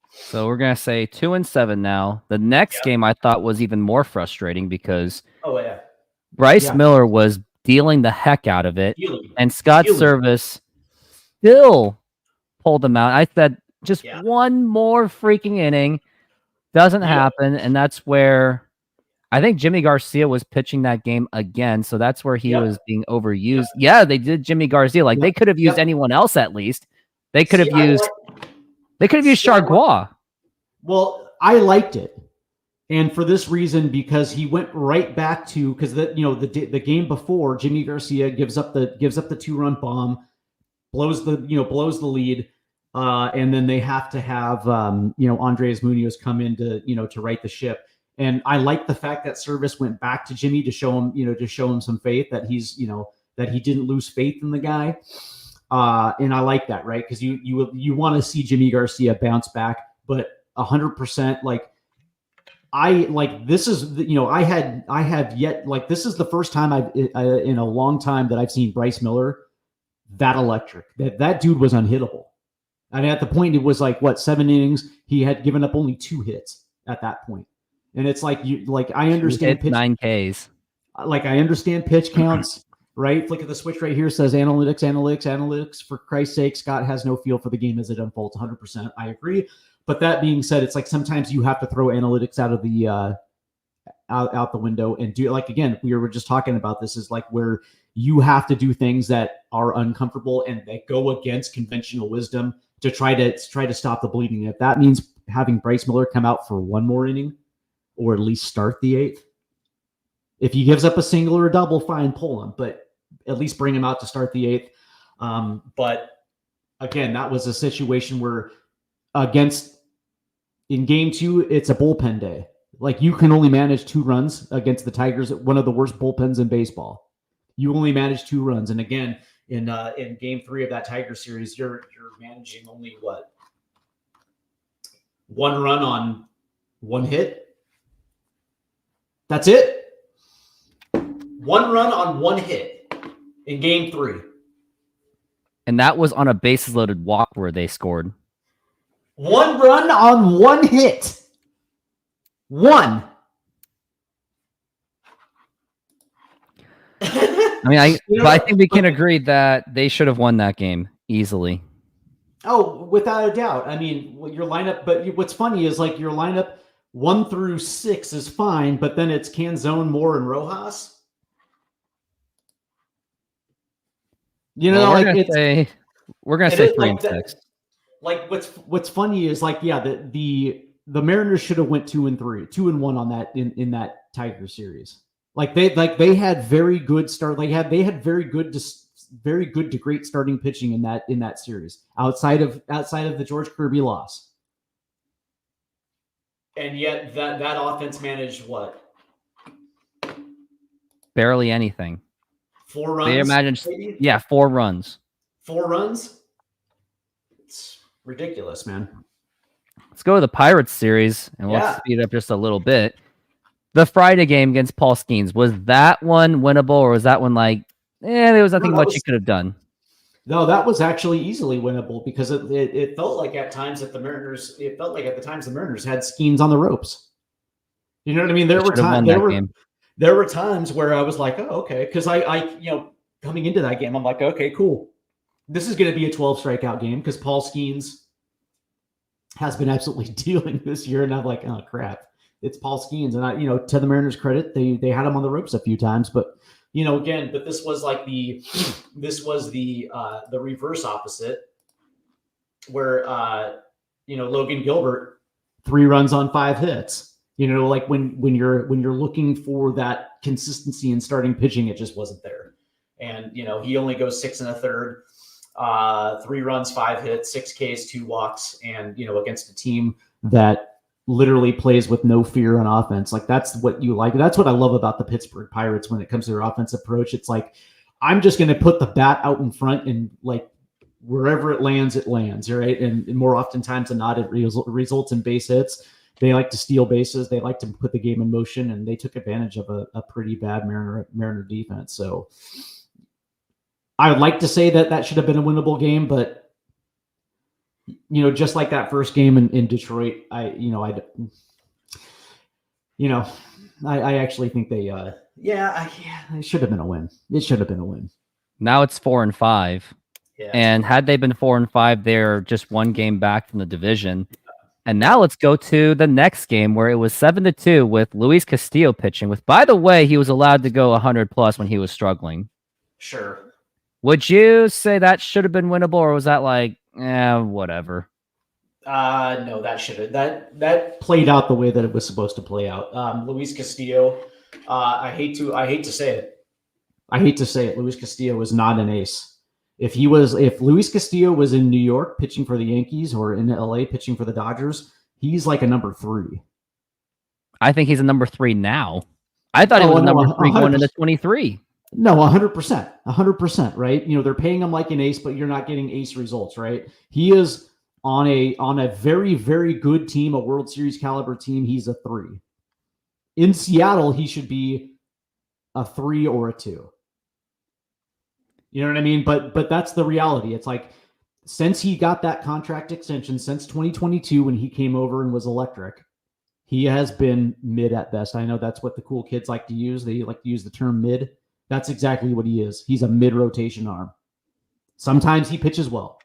So we're gonna say 2-7 now. The next game I thought was even more frustrating because Bryce Miller was dealing the heck out of it, and Scott Service still pulled him out. I said just one more freaking inning doesn't happen, and that's where I think Jimmy Garcia was pitching that game again, so that's where he was being overused. Yeah, they did Jimmy Garcia. They could have used anyone else at least. They could have used Chargois. Well, I liked it. And for this reason, because he went right back to the game before, Jimmy Garcia gives up the 2-run bomb, blows the lead, and then they have to have Andres Munoz come in to right the ship. And I like the fact that Service went back to Jimmy to show him some faith that that he didn't lose faith in the guy. And I like that, right? Because you want to see Jimmy Garcia bounce back, but 100%. This is this is the first time in a long time that I've seen Bryce Miller that electric. That dude was unhittable. I mean, at the point it was 7 innings. He had given up only 2 hits at that point. And it's I understand pitch, 9 Ks. I understand pitch counts, right? Flick of the switch right here says analytics. For Christ's sake, Scott has no feel for the game as it unfolds. 100%. I agree. But that being said, it's sometimes you have to throw analytics out of the out the window and do again, we were just talking about this is where you have to do things that are uncomfortable and that go against conventional wisdom to try to stop the bleeding. If that means having Bryce Miller come out for one more inning, or at least start the 8th. If he gives up a single or a double, fine, pull him, but at least bring him out to start the 8th. But again, that was a situation where in game 2, it's a bullpen day. You can only manage 2 runs against the Tigers, one of the worst bullpens in baseball. You only manage 2 runs. And again, in game 3 of that Tiger series, you're managing only 1 run on 1 hit. That's it. 1 run on 1 hit in game 3. And that was on a bases loaded walk where they scored. 1 run on 1 hit. 1. I think we can agree that they should have won that game easily. Oh, without a doubt. I mean, your lineup, but what's funny is your lineup 1 through 6 is fine, but then it's Canzone, Moore, and Rojas. We're gonna say 3 and 6. What's funny is the the Mariners should have went 2-3, 2-1 on that in that Tiger series. They had very good start. They had very good to great starting pitching in that series outside of the George Kirby loss. And yet that offense managed what? Barely anything. 4 runs. They managed, maybe? yeah, 4 runs. 4 runs. It's ridiculous, man. Let's go to the Pirates series, and let's speed up just a little bit. The Friday game against Paul Skeens, was that one winnable, or was that one like, there was nothing much you could have done? No, that was actually easily winnable because it felt like at times that the Mariners, it felt like at the times the Mariners had Skeens on the ropes. You know what I mean? There were times where I was like, oh, okay. Because I coming into that game, I'm like, okay, cool. This is going to be a 12 strikeout game because Paul Skeens has been absolutely dealing this year. And I'm like, oh, crap. It's Paul Skeens. And to the Mariners' credit, they had him on the ropes a few times. But, again, but this was like the reverse opposite where, Logan Gilbert, 3 runs on 5 hits. Like when you're looking for that consistency in starting pitching, it just wasn't there. And, he only goes 6 1/3, 3 runs, 5 hits, 6 Ks, 2 walks, and, against a team that literally plays with no fear on offense. Like that's what you like. That's what I love about the Pittsburgh Pirates when it comes to their offensive approach. It's like, I'm just going to put the bat out in front and like wherever it lands, right? And more oftentimes than not, it results in base hits. They like to steal bases. They like to put the game in motion, and they took advantage of a pretty bad Mariner defense. So I would like to say that should have been a winnable game, but just like that first game in Detroit, I actually think it should have been a win. It should have been a win. Now it's 4-5. Yeah. And had they been 4-5, they're just 1 game back from the division. And now let's go to the next game where it was 7-2 with Luis Castillo pitching. With, by the way, he was allowed to go 100+ when he was struggling. Sure. Would you say that should have been winnable, or was that like, whatever? No, that played out the way that it was supposed to play out. Luis Castillo, I hate to say it. Luis Castillo was not an ace. If Luis Castillo was in New York pitching for the Yankees or in LA pitching for the Dodgers, he's like a number 3. I think he's a number 3 now. I thought he was a number 3 going into 23. No, 100%, right? They're paying him like an ace, but you're not getting ace results, right? He is on a very, very good team, a World Series caliber team. He's a 3. In Seattle, he should be a 3 or a 2. You know what I mean? But that's the reality. It's like, since he got that contract extension, since 2022 when he came over and was electric, he has been mid at best. I know that's what the cool kids like to use. They like to use the term mid. That's exactly what he is. He's a mid-rotation arm. Sometimes he pitches well,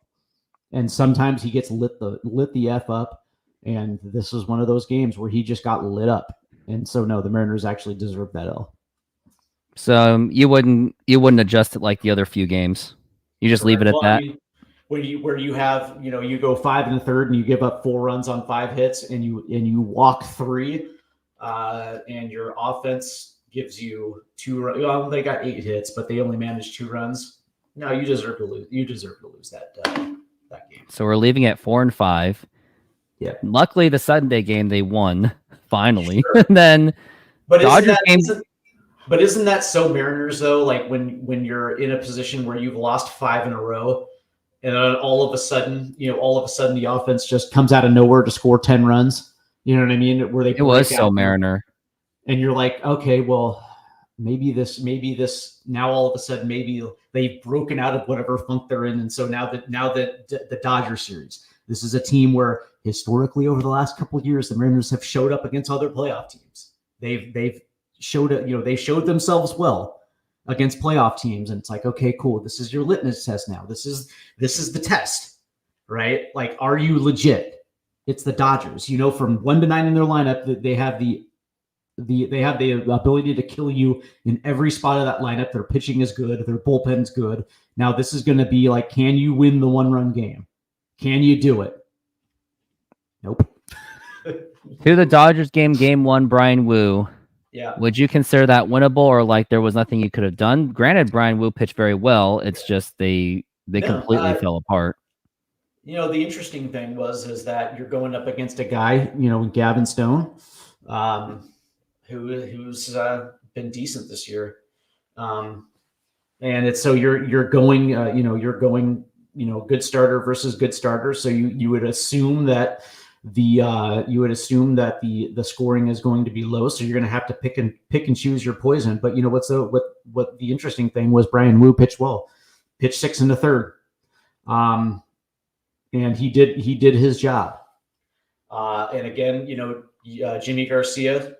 and sometimes he gets lit the F up, and this is one of those games where he just got lit up. And so, no, the Mariners actually deserve that L. So you wouldn't adjust it like the other few games. You just leave it at that. Where you have, you go 5 1/3 and you give up 4 runs on 5 hits and you walk 3, and your offense gives you 2 runs. Well, they got 8 hits, but they only managed 2 runs. No, you deserve to lose. You deserve to lose that game. So we're leaving it 4-5. Yeah. Luckily, the Sunday game they won finally. Sure. And then Dodgers game. But isn't that so Mariners though? Like when you're in a position where you've lost 5 in a row, and then all of a sudden the offense just comes out of nowhere to score 10 runs. You know what I mean? Where it was so Mariner. And you're like, okay, well, maybe this now all of a sudden maybe they've broken out of whatever funk they're in, and so now that the Dodger series, this is a team where historically over the last couple of years the Mariners have showed up against other playoff teams. They've showed it, they showed themselves well against playoff teams, and it's like, okay, cool, this is your litmus test now. This is the test, right? Like, are you legit? It's the Dodgers. From 1 to 9 in their lineup, that they have the ability to kill you in every spot of that lineup. Their pitching is good. Their bullpen's good. Now this is going to be like, can you win the 1-run game? Can you do it? Nope. To the Dodgers game, game 1, Brian Wu. Yeah. Would you consider that winnable, or like there was nothing you could have done? Granted, Brian Wu pitched very well. It's just they completely fell apart. You know, the interesting thing is that you're going up against A guy, Gavin Stone, who's been decent this year. And it's so you're going, good starter versus good starter. So you would assume that the scoring is going to be low. So you're going to have to pick and choose your poison. But what the interesting thing was, Brian Wu pitched well, pitched 6 1/3. And he did his job. And again, Jimmy Garcia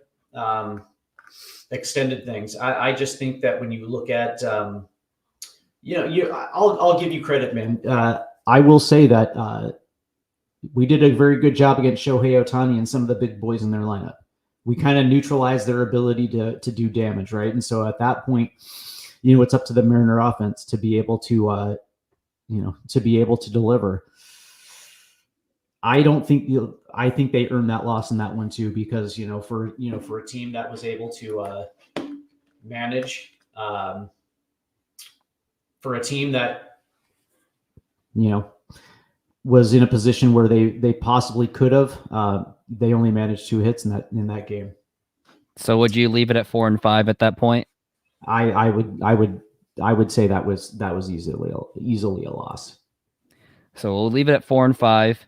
extended things. I just think that when you look at, I'll give you credit, man. I will say that we did a very good job against Shohei Ohtani and some of the big boys in their lineup. We kind of neutralized their ability to do damage, right? And so at that point, it's up to the Mariner offense to be able to deliver. I think they earned that loss in that one too, because for a team that was able to manage, for a team that was in a position where they possibly could have, they only managed 2 hits in that game. So would you leave it at 4 and 5 at that point? I would say that was easily a loss. So we'll leave it at 4 and 5.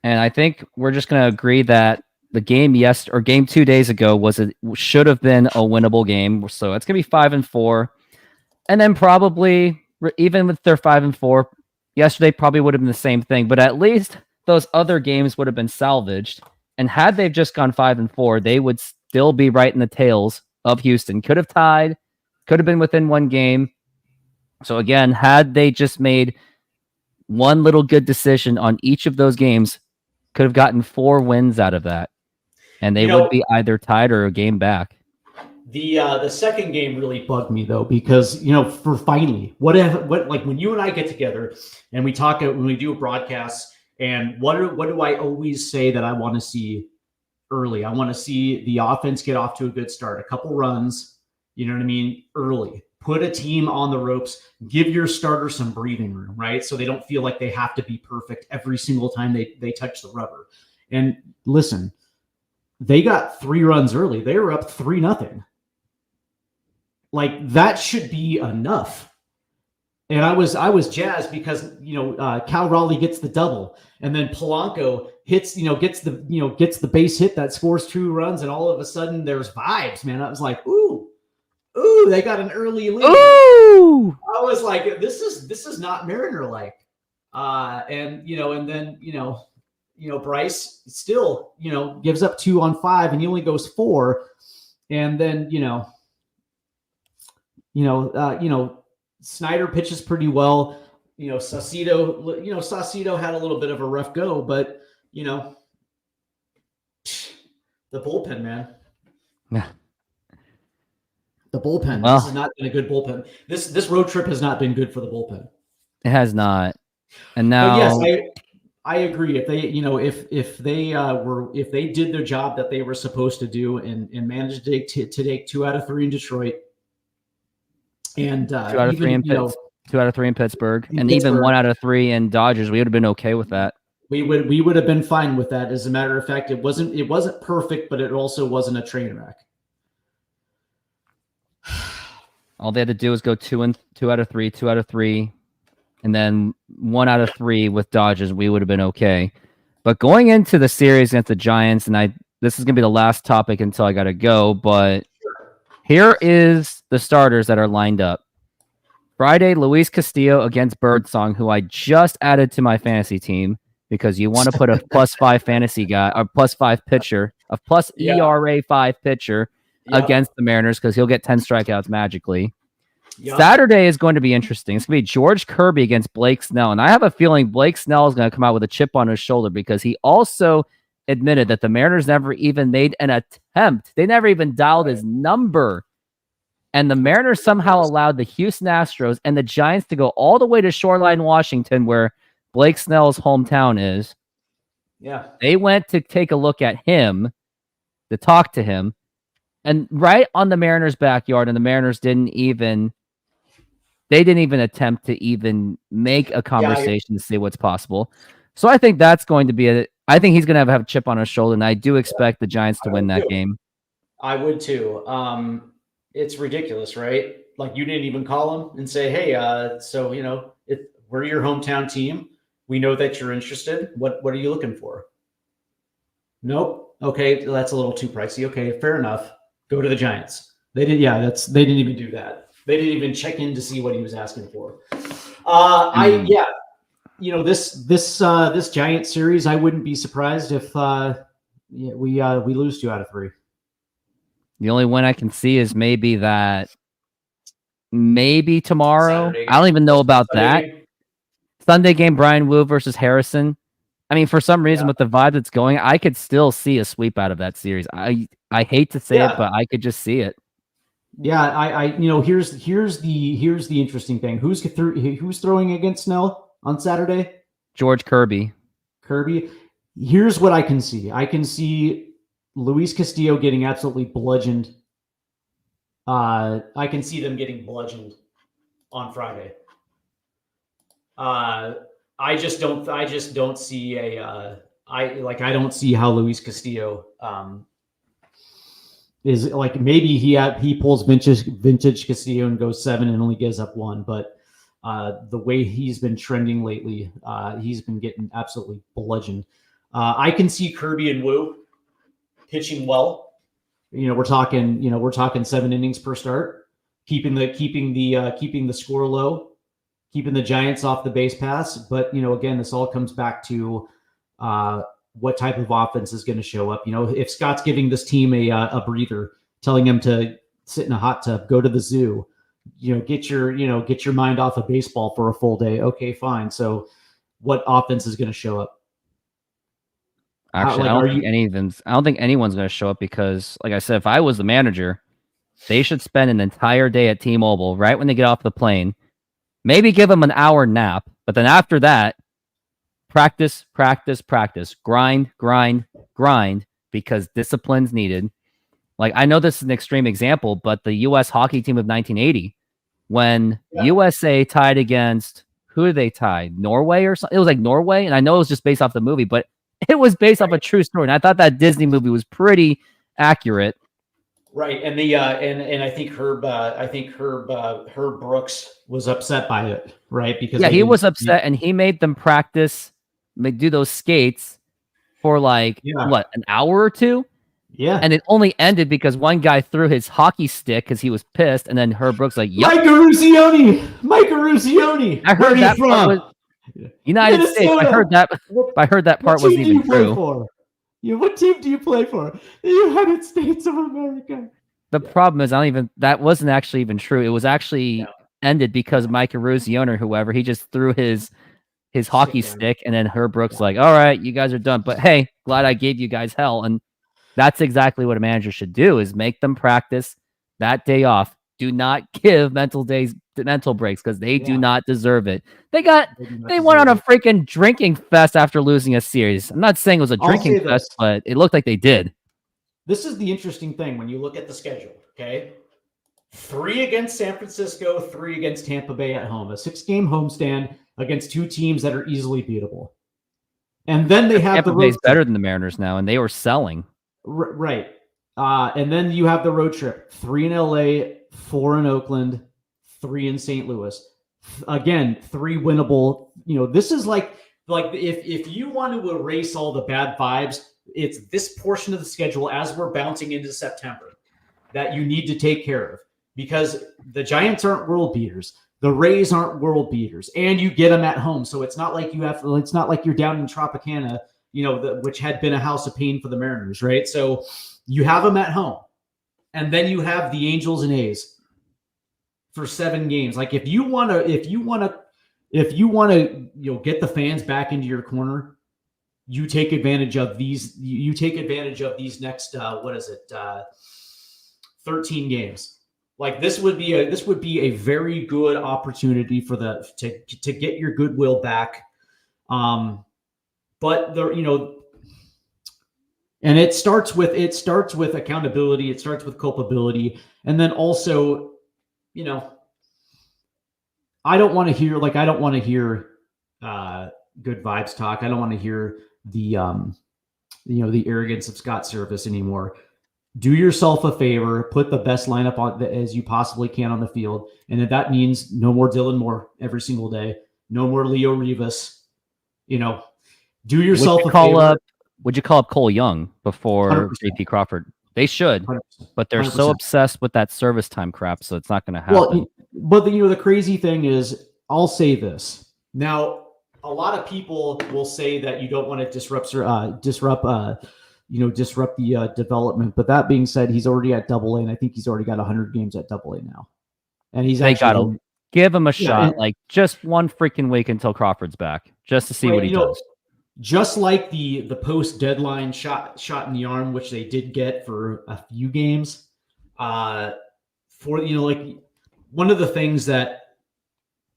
And I think we're just going to agree that the game game 2 days ago should have been a winnable game. So it's going to be 5 and 4. And then probably, even with their 5 and 4, yesterday probably would have been the same thing. But at least those other games would have been salvaged. And had they've just gone 5 and 4, they would still be right in the tails of Houston. Could have tied, could have been within 1 game. So again, had they just made one little good decision on each of those games, could have gotten 4 wins out of that, and they would be either tied or a game back. The second game really bugged me though, because for finally, what like when you and I get together and we talk when we do a broadcast, and what do I always say that I want to see early? I want to see the offense get off to a good start, a couple runs, early. Put a team on the ropes, give your starter some breathing room, right? So they don't feel like they have to be perfect every single time they touch the rubber. And listen, they got 3 runs early. They were up 3-0. Like, that should be enough. And I was jazzed because Cal Raleigh gets the double, and then Polanco hits gets the base hit that scores 2 runs, and all of a sudden there's vibes, man. I was like, ooh, they got an early lead. Ooh! I was like, this is not Mariner like. And then Bryce still gives up 2 on 5, and he only goes 4, and then Snyder pitches pretty well. Saucedo had a little bit of a rough go, but the bullpen, man. Yeah. The bullpen. Well, this has not been a good bullpen. This road trip has not been good for the bullpen. It has not. And now, but yes, I agree. If they, if they did their job that they were supposed to do and managed to take 2 out of 3 in Detroit, and 2 out of 3 in 2 out of 3 in Pittsburgh, and even 1 out of 3 in Dodgers, we would have been okay with that. We would have been fine with that. As a matter of fact, it wasn't perfect, but it also wasn't a train wreck. All they had to do was go 2 out of 3, 2 out of 3, and then 1 out of 3 with Dodgers. We would have been okay. But going into the series against the Giants, and this is going to be the last topic until I got to go, but here is the starters that are lined up. Friday, Luis Castillo against Birdsong, who I just added to my fantasy team because you want to put a +5 fantasy guy, or +5 pitcher, a plus ERA 5 pitcher against the Mariners because he'll get 10 strikeouts magically. Saturday is going to be interesting. It's going to be George Kirby against Blake Snell. And I have a feeling Blake Snell is going to come out with a chip on his shoulder because he also admitted that the Mariners never even made an attempt. They never even dialed his number. And the Mariners somehow allowed the Houston Astros and the Giants to go all the way to Shoreline, Washington, where Blake Snell's hometown is, Yeah. They went to take a look at him, to talk to him, and right on the Mariners' backyard, and the Mariners didn't even attempt to even make a conversation to see what's possible. So I think that's going to be I think he's going to have a chip on his shoulder, and I do expect the Giants to win that game. I would too. It's ridiculous, right? Like, you didn't even call him and say, hey, so, we're your hometown team. We know that you're interested. What are you looking for? Nope. Okay, that's a little too pricey. Okay, fair enough. Go to the Giants. They didn't even do that. They didn't even check in to see what he was asking for. This Giant series, I wouldn't be surprised if we lose 2 out of 3. The only one I can see is maybe tomorrow. Saturday. I don't even know about that. Sunday game, Brian Wu versus Harrison. I mean, for some reason, with the vibe that's going, I could still see a sweep out of that series. I hate to say it, but I could just see it. Yeah, here's the interesting thing. Who's throwing against Snell on Saturday? George Kirby. Here's what I can see. I can see Luis Castillo getting absolutely bludgeoned. I can see them getting bludgeoned on Friday. I just don't see I don't see how Luis Castillo is like, maybe he pulls vintage Castillo and goes 7 and only gives up 1, but the way he's been trending lately, he's been getting absolutely bludgeoned. I can see Kirby and Wu pitching well. We're talking 7 innings per start, keeping the score low, keeping the Giants off the base pass. But again, this all comes back to what type of offense is going to show up. If Scott's giving this team a breather, telling them to sit in a hot tub, go to the zoo, get your mind off of baseball for a full day. Okay, fine. So what offense is going to show up? Actually, I don't think anyone's going to show up, because, like I said, if I was the manager, they should spend an entire day at T-Mobile right when they get off the plane. Maybe give them an hour nap, but then after that, practice, grind, because discipline's needed. Like, I know this is an extreme example, but the U.S. hockey team of 1980, when USA tied against, who did they tie? Norway or something? It was like Norway, and I know it was just based off the movie, but it was based off a true story, and I thought that Disney movie was pretty accurate. Right, and the and I think Herb Brooks was upset by it, right? Because he was upset, and he made them practice, do those skates for an hour or 2. Yeah, and it only ended because one guy threw his hockey stick because he was pissed, and then Herb Brooks Mike Rusioni. I heard that part was United Minnesota. States. I heard that part wasn't even true. What team do you play for? The United States of America. The problem is, that wasn't actually even true. It was actually ended because Mike Rusioni or whoever, he just threw his hockey stick, and then Herb Brooks all right, you guys are done. But hey, glad I gave you guys hell. And that's exactly what a manager should do, is make them practice that day off. Do not give mental breaks, because they do not deserve it. They went on a freaking drinking fest after losing a series. I'm not saying it was a drinking fest, but it looked like they did. This is the interesting thing when you look at the schedule, okay? 3 against San Francisco, 3 against Tampa Bay at home. A 6-game homestand against 2 teams that are easily beatable. And then they have Tampa Bay's better than the Mariners now, and they were selling. Right. And then you have the road trip. 3 in LA, 4 in Oakland, 3 in St. Louis. Again, 3 winnable. This is like if you want to erase all the bad vibes, it's this portion of the schedule as we're bouncing into September that you need to take care of, because the Giants aren't world beaters. The Rays aren't world beaters, and you get them at home. So it's not like it's not like you're down in Tropicana, which had been a house of pain for the Mariners, right? So you have them at home, and then you have the Angels and A's for 7 games. Like, if you want to get the fans back into your corner, you take advantage of these. You take advantage of these next 13 games. Like, this would be a very good opportunity for to get your goodwill back. But And it starts with accountability. It starts with culpability. And then also, I don't want to hear good vibes talk. I don't want to hear the arrogance of Scott Service anymore. Do yourself a favor, put the best lineup on as you possibly can on the field. And if that means no more Dylan Moore every single day, no more Leo Rivas, do yourself a favor. Would you call up Cole Young before 100%. JP Crawford? They should, 100%. but they're so 100%. obsessed with that service time crap, so it's not going to happen. Well, but the crazy thing is, I'll say this. Now, a lot of people will say that you don't want to disrupt the development. But that being said, he's already at AA, and I think he's already got 100 games at AA now. And they gotta give him a shot, like just one freaking week until Crawford's back, just to see what he does. Just like the post deadline shot in the arm, which they did get for a few games. One of the things that.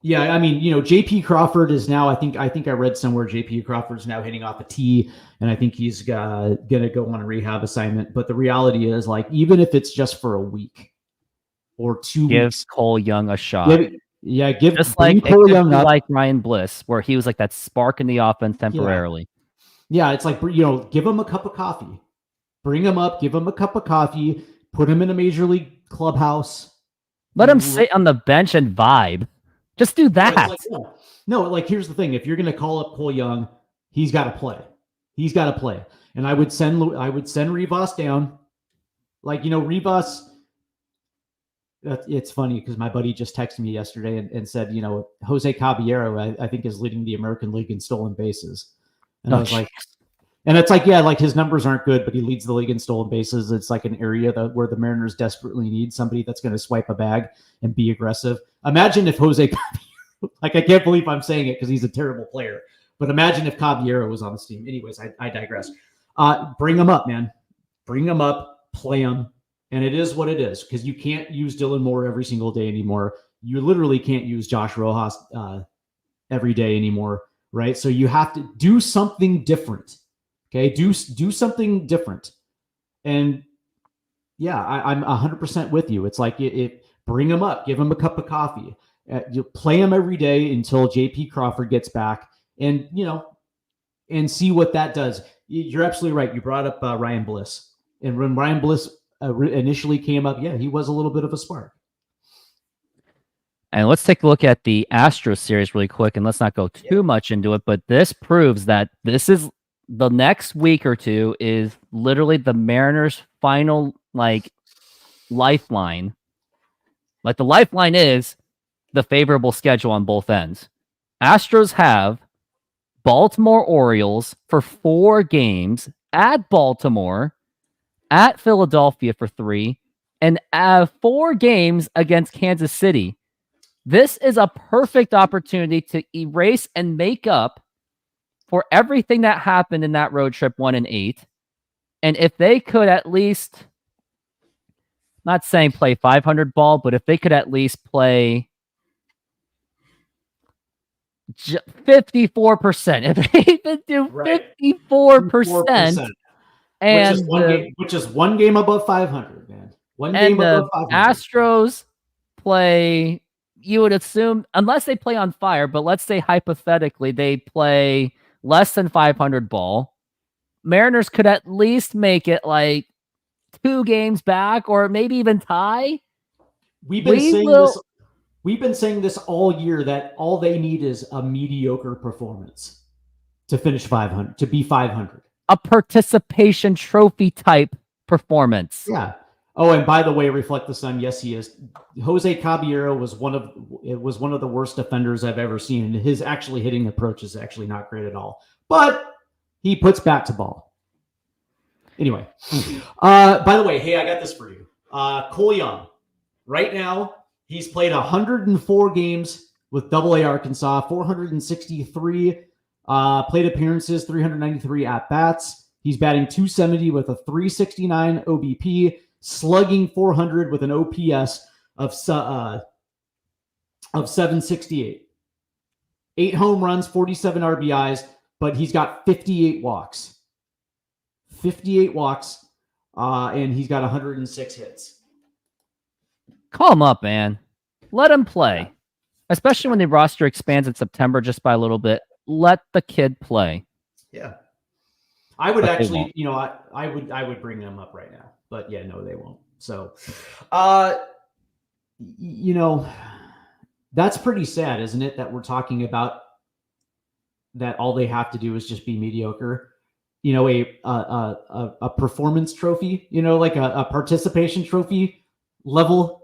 Yeah, I mean, JP Crawford is now, I think I read somewhere JP Crawford's now hitting off a tee, and I think he's going to go on a rehab assignment. But the reality is, like, even if it's just for a week or 2 weeks. Give Cole Young a shot. Just like Cole Young up. Like Ryan Bliss, where he was like that spark in the offense temporarily. Yeah, it's like, give him a cup of coffee. Bring him up, give him a cup of coffee, put him in a major league clubhouse. Let him sit on the bench and vibe. Just do that. Here's the thing. If you're going to call up Cole Young, he's got to play. And I would send Rivas down. Rivas, it's funny because my buddy just texted me yesterday and said, Jose Caballero, I think, is leading the American League in stolen bases. And I was like, and it's like, yeah, like his numbers aren't good, but he leads the league in stolen bases. It's like an area where the Mariners desperately need somebody that's going to swipe a bag and be aggressive. Imagine if Jose Caballero, I can't believe I'm saying it because he's a terrible player, but imagine if Caballero was on this team. Anyways, I digress. Bring him up, man. Bring him up, play him. And it is what it is, because you can't use Dylan Moore every single day anymore. You literally can't use Josh Rojas every day anymore, right? So you have to do something different. Okay, do something different. And yeah, I'm 100% with you. It's like bring him up, give him a cup of coffee. You play him every day until JP Crawford gets back, and and see what that does. You're absolutely right. You brought up Ryan Bliss, and when Ryan Bliss initially came up, yeah, he was a little bit of a spark. And let's take a look at the Astros series really quick, and let's not go too much into it, but this proves that this is the next week or two is literally the Mariners' final lifeline. Like the lifeline is the favorable schedule on both ends. Astros have Baltimore Orioles for 4 games, at Baltimore, at Philadelphia for 3, and 4 games against Kansas City. This is a perfect opportunity to erase and make up for everything that happened in that road trip 1-8. And if they could at least, not saying play 500 ball, but if they could at least play 54%, if they even do 54%, and which is one game above 500, man. One game above 500. Astros play, you would assume, unless they play on fire, but let's say hypothetically they play less than 500 ball, Mariners could at least make it like 2 games back, or maybe even tie. We've been saying this all year, that all they need is a mediocre performance to finish 500, to be 500. A participation trophy type performance. Yeah. Oh, and by the way, Reflect the Sun, yes, he is. Jose Caballero was one of the worst defenders I've ever seen, and his actually hitting approach is actually not great at all. But he puts bat to ball. Anyway, by the way, hey, I got this for you. Cole Young, right now, he's played 104 games with AA Arkansas, 463 plate appearances, 393 at bats. He's batting .270 with a 369 OBP. Slugging .400 with an OPS of 768. 8 home runs, 47 RBIs, but he's got 58 walks. 58 walks, and he's got 106 hits. Call him up, man. Let him play. Especially when the roster expands in September just by a little bit. Let the kid play. Yeah. I would But they actually, won't. you know, I would bring them up right now. But yeah, no, they won't. So you know, that's pretty sad, isn't it? That we're talking about that all they have to do is just be mediocre. You know, a performance trophy, you know, like a participation trophy level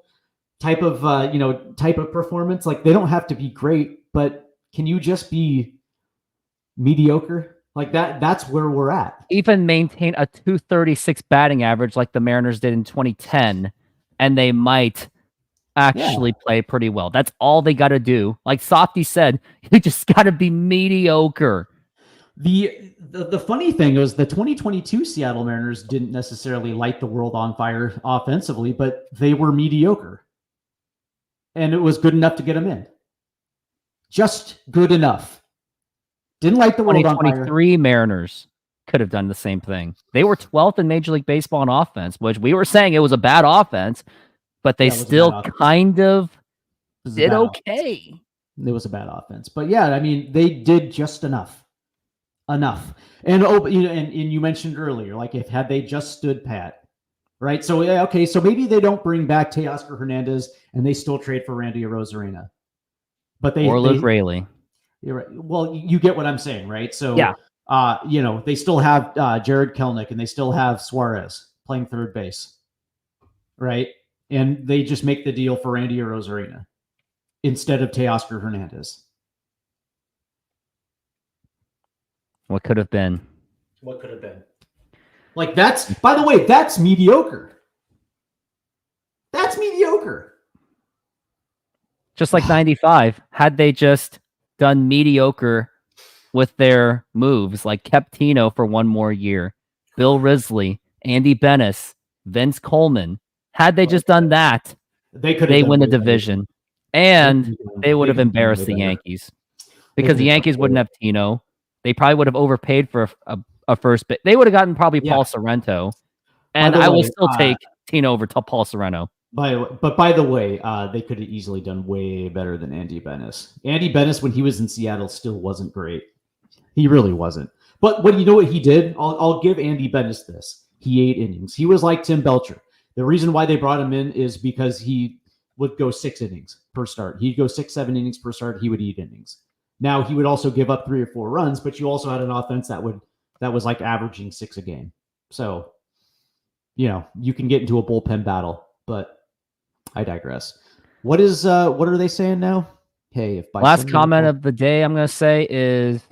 type of type of performance. Like, they don't have to be great, but can you just be mediocre? Like that's where we're at. Even maintain a 236 batting average like the Mariners did in 2010, and they might actually play pretty well. That's all they got to do. Like Softy said, you just got to be mediocre. The funny thing is the 2022 Seattle Mariners didn't necessarily light the world on fire offensively, but they were mediocre. And it was good enough to get them in. Just good enough. Didn't light the world on fire. 2023 Mariners could have done the same thing. They were 12th in Major League Baseball in offense, which we were saying it was a bad offense, but they still kind of did okay. It was a bad offense. But yeah, I mean, they did just enough. Enough. And and you mentioned earlier, like, if had they just stood pat, right? So yeah, okay, so maybe they don't bring back Teoscar Hernandez and they still trade for Randy Arozarena. But or Luke Raley. You're right. Well, you get what I'm saying, right? So yeah, they still have Jared Kelnick and they still have Suarez playing third base, right? And they just make the deal for Randy Arozarena instead of Teoscar Hernandez. What could have been? What could have been? Like, that's, by the way, that's mediocre. That's mediocre. Just like 95, had they just done mediocre with their moves, like kept Tino for one more year, Bill Risley, Andy Bennis, Vince Coleman, had they just done that, they win the division. And they would have embarrassed the Yankees. Because the Yankees wouldn't have Tino. They probably would have overpaid for a first bit. They would have gotten probably Paul Sorrento. And I will still take Tino over Paul Sorrento. But by the way, they could have easily done way better than Andy Bennis. Andy Bennis, when he was in Seattle, still wasn't great. He really wasn't. But you know what he did? I'll give Andy Bennis this. He ate innings. He was like Tim Belcher. The reason why they brought him in is because he would go 6 innings per start. He'd go 6-7 innings per start. He would eat innings. Now, he would also give up 3 or 4 runs, but you also had an offense that was like averaging 6 a game. So, you can get into a bullpen battle, but I digress. What are they saying now? Hey, if last comment of the day I'm going to say is,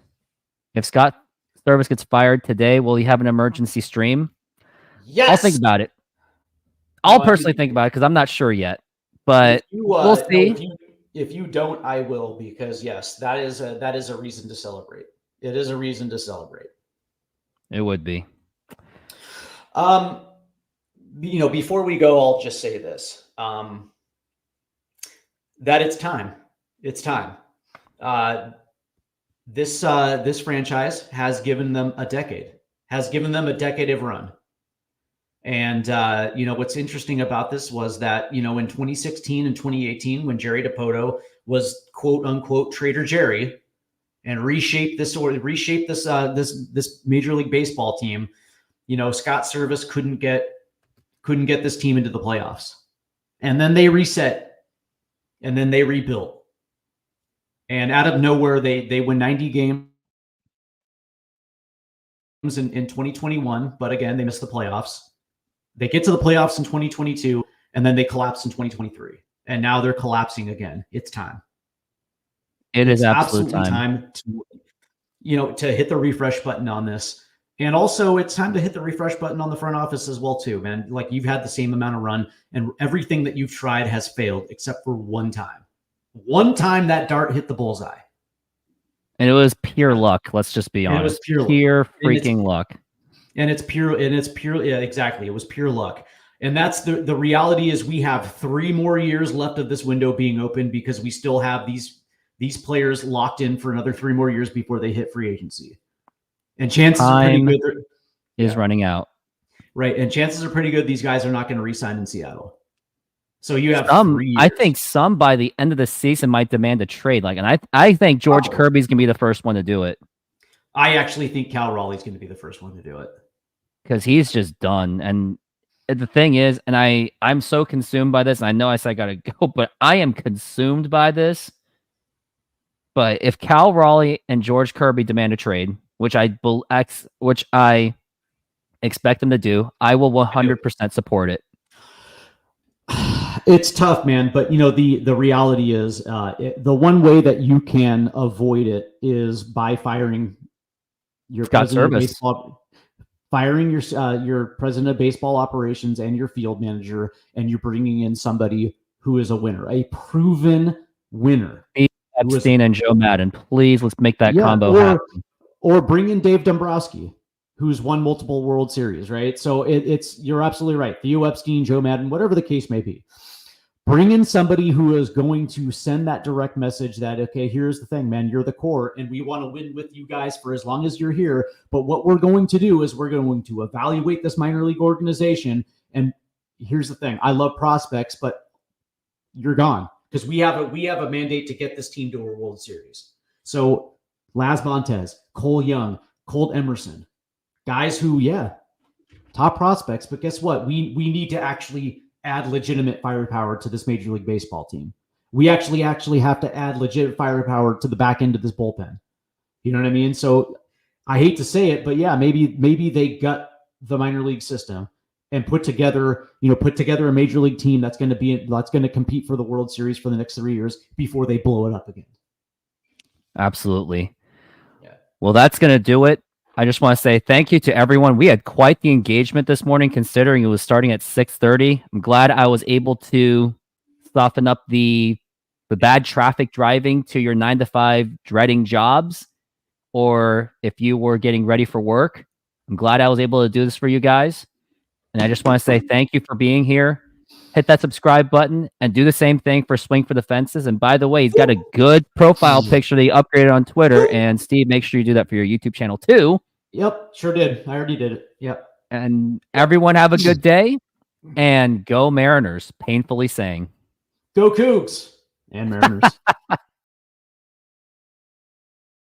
if Scott Service gets fired today, will he have an emergency stream? Yes. I'll think about it. I'll personally think about it because I'm not sure yet, but we'll see. No, if you don't, I will, because yes, that is a reason to celebrate. It is a reason to celebrate. It would be. Before we go, I'll just say this: that it's time. It's time. This franchise has given them a decade. Has given them a decade of run. And, what's interesting about this was that, in 2016 and 2018, when Jerry Dipoto was quote unquote Trader Jerry and reshaped this Major League Baseball team, Scott Service couldn't get this team into the playoffs. And then they reset and then they rebuilt. And out of nowhere, they win 90 games in 2021. But again, they missed the playoffs. They get to the playoffs in 2022, and then they collapse in 2023. And now they're collapsing again. It's time. It's absolutely time to hit the refresh button on this. And also, it's time to hit the refresh button on the front office as well, too, man. Like, you've had the same amount of run, and everything that you've tried has failed except for one time. One time that dart hit the bullseye. And it was pure luck. Let's just be honest. It was pure freaking luck. And it's pure, yeah, exactly. It was pure luck. And that's the reality is we have 3 more years left of this window being open because we still have these players locked in for another 3 more years before they hit free agency. And chances are pretty good. is running out. Right. And chances are pretty good these guys are not going to re-sign in Seattle. So you have 3 years. I think some by the end of the season might demand a trade. And I think George Kirby's going to be the first one to do it. I actually think Cal Raleigh's going to be the first one to do it. Because he's just done. And the thing is, and I'm so consumed by this, and I know I said I got to go, but I am consumed by this. But if Cal Raleigh and George Kirby demand a trade, which I expect them to do, I will 100% support it. It's tough, man. But the reality is, the one way that you can avoid it is by firing your president of baseball, firing your president of baseball operations and your field manager, and you're bringing in somebody who is a winner, a proven winner. Epstein and Joe Madden, please, let's make that combo happen. Or bring in Dave Dombrowski, who's won multiple World Series, right? So you're absolutely right. Theo Epstein, Joe Madden, whatever the case may be. Bring in somebody who is going to send that direct message that, okay, here's the thing, man, you're the core, and we want to win with you guys for as long as you're here. But what we're going to do is we're going to evaluate this minor league organization. And here's the thing. I love prospects, but you're gone. Because we have a mandate to get this team to a World Series. So Laz Montez, Cole Young, Colt Emerson, guys who, top prospects. But guess what? We need to actually add legitimate firepower to this Major League Baseball team. We actually have to add legit firepower to the back end of this bullpen. You know what I mean? So I hate to say it, but maybe they gut the minor league system and put together a major league team that's going to compete for the World Series for the next 3 years before they blow it up again. Absolutely. Yeah. Well, that's going to do it. I just want to say thank you to everyone. We had quite the engagement this morning, considering it was starting at 6:30. I'm glad I was able to soften up the bad traffic driving to your 9 to 5 dreading jobs, or if you were getting ready for work. I'm glad I was able to do this for you guys. And I just want to say thank you for being here. Hit that subscribe button and do the same thing for Swing for the Fences. And by the way, he's got a good profile picture that he upgraded on Twitter. And Steve, make sure you do that for your YouTube channel too. Yep, sure did. I already did it. Yep. And everyone have a good day. And go Mariners, painfully saying. Go Cougs and Mariners.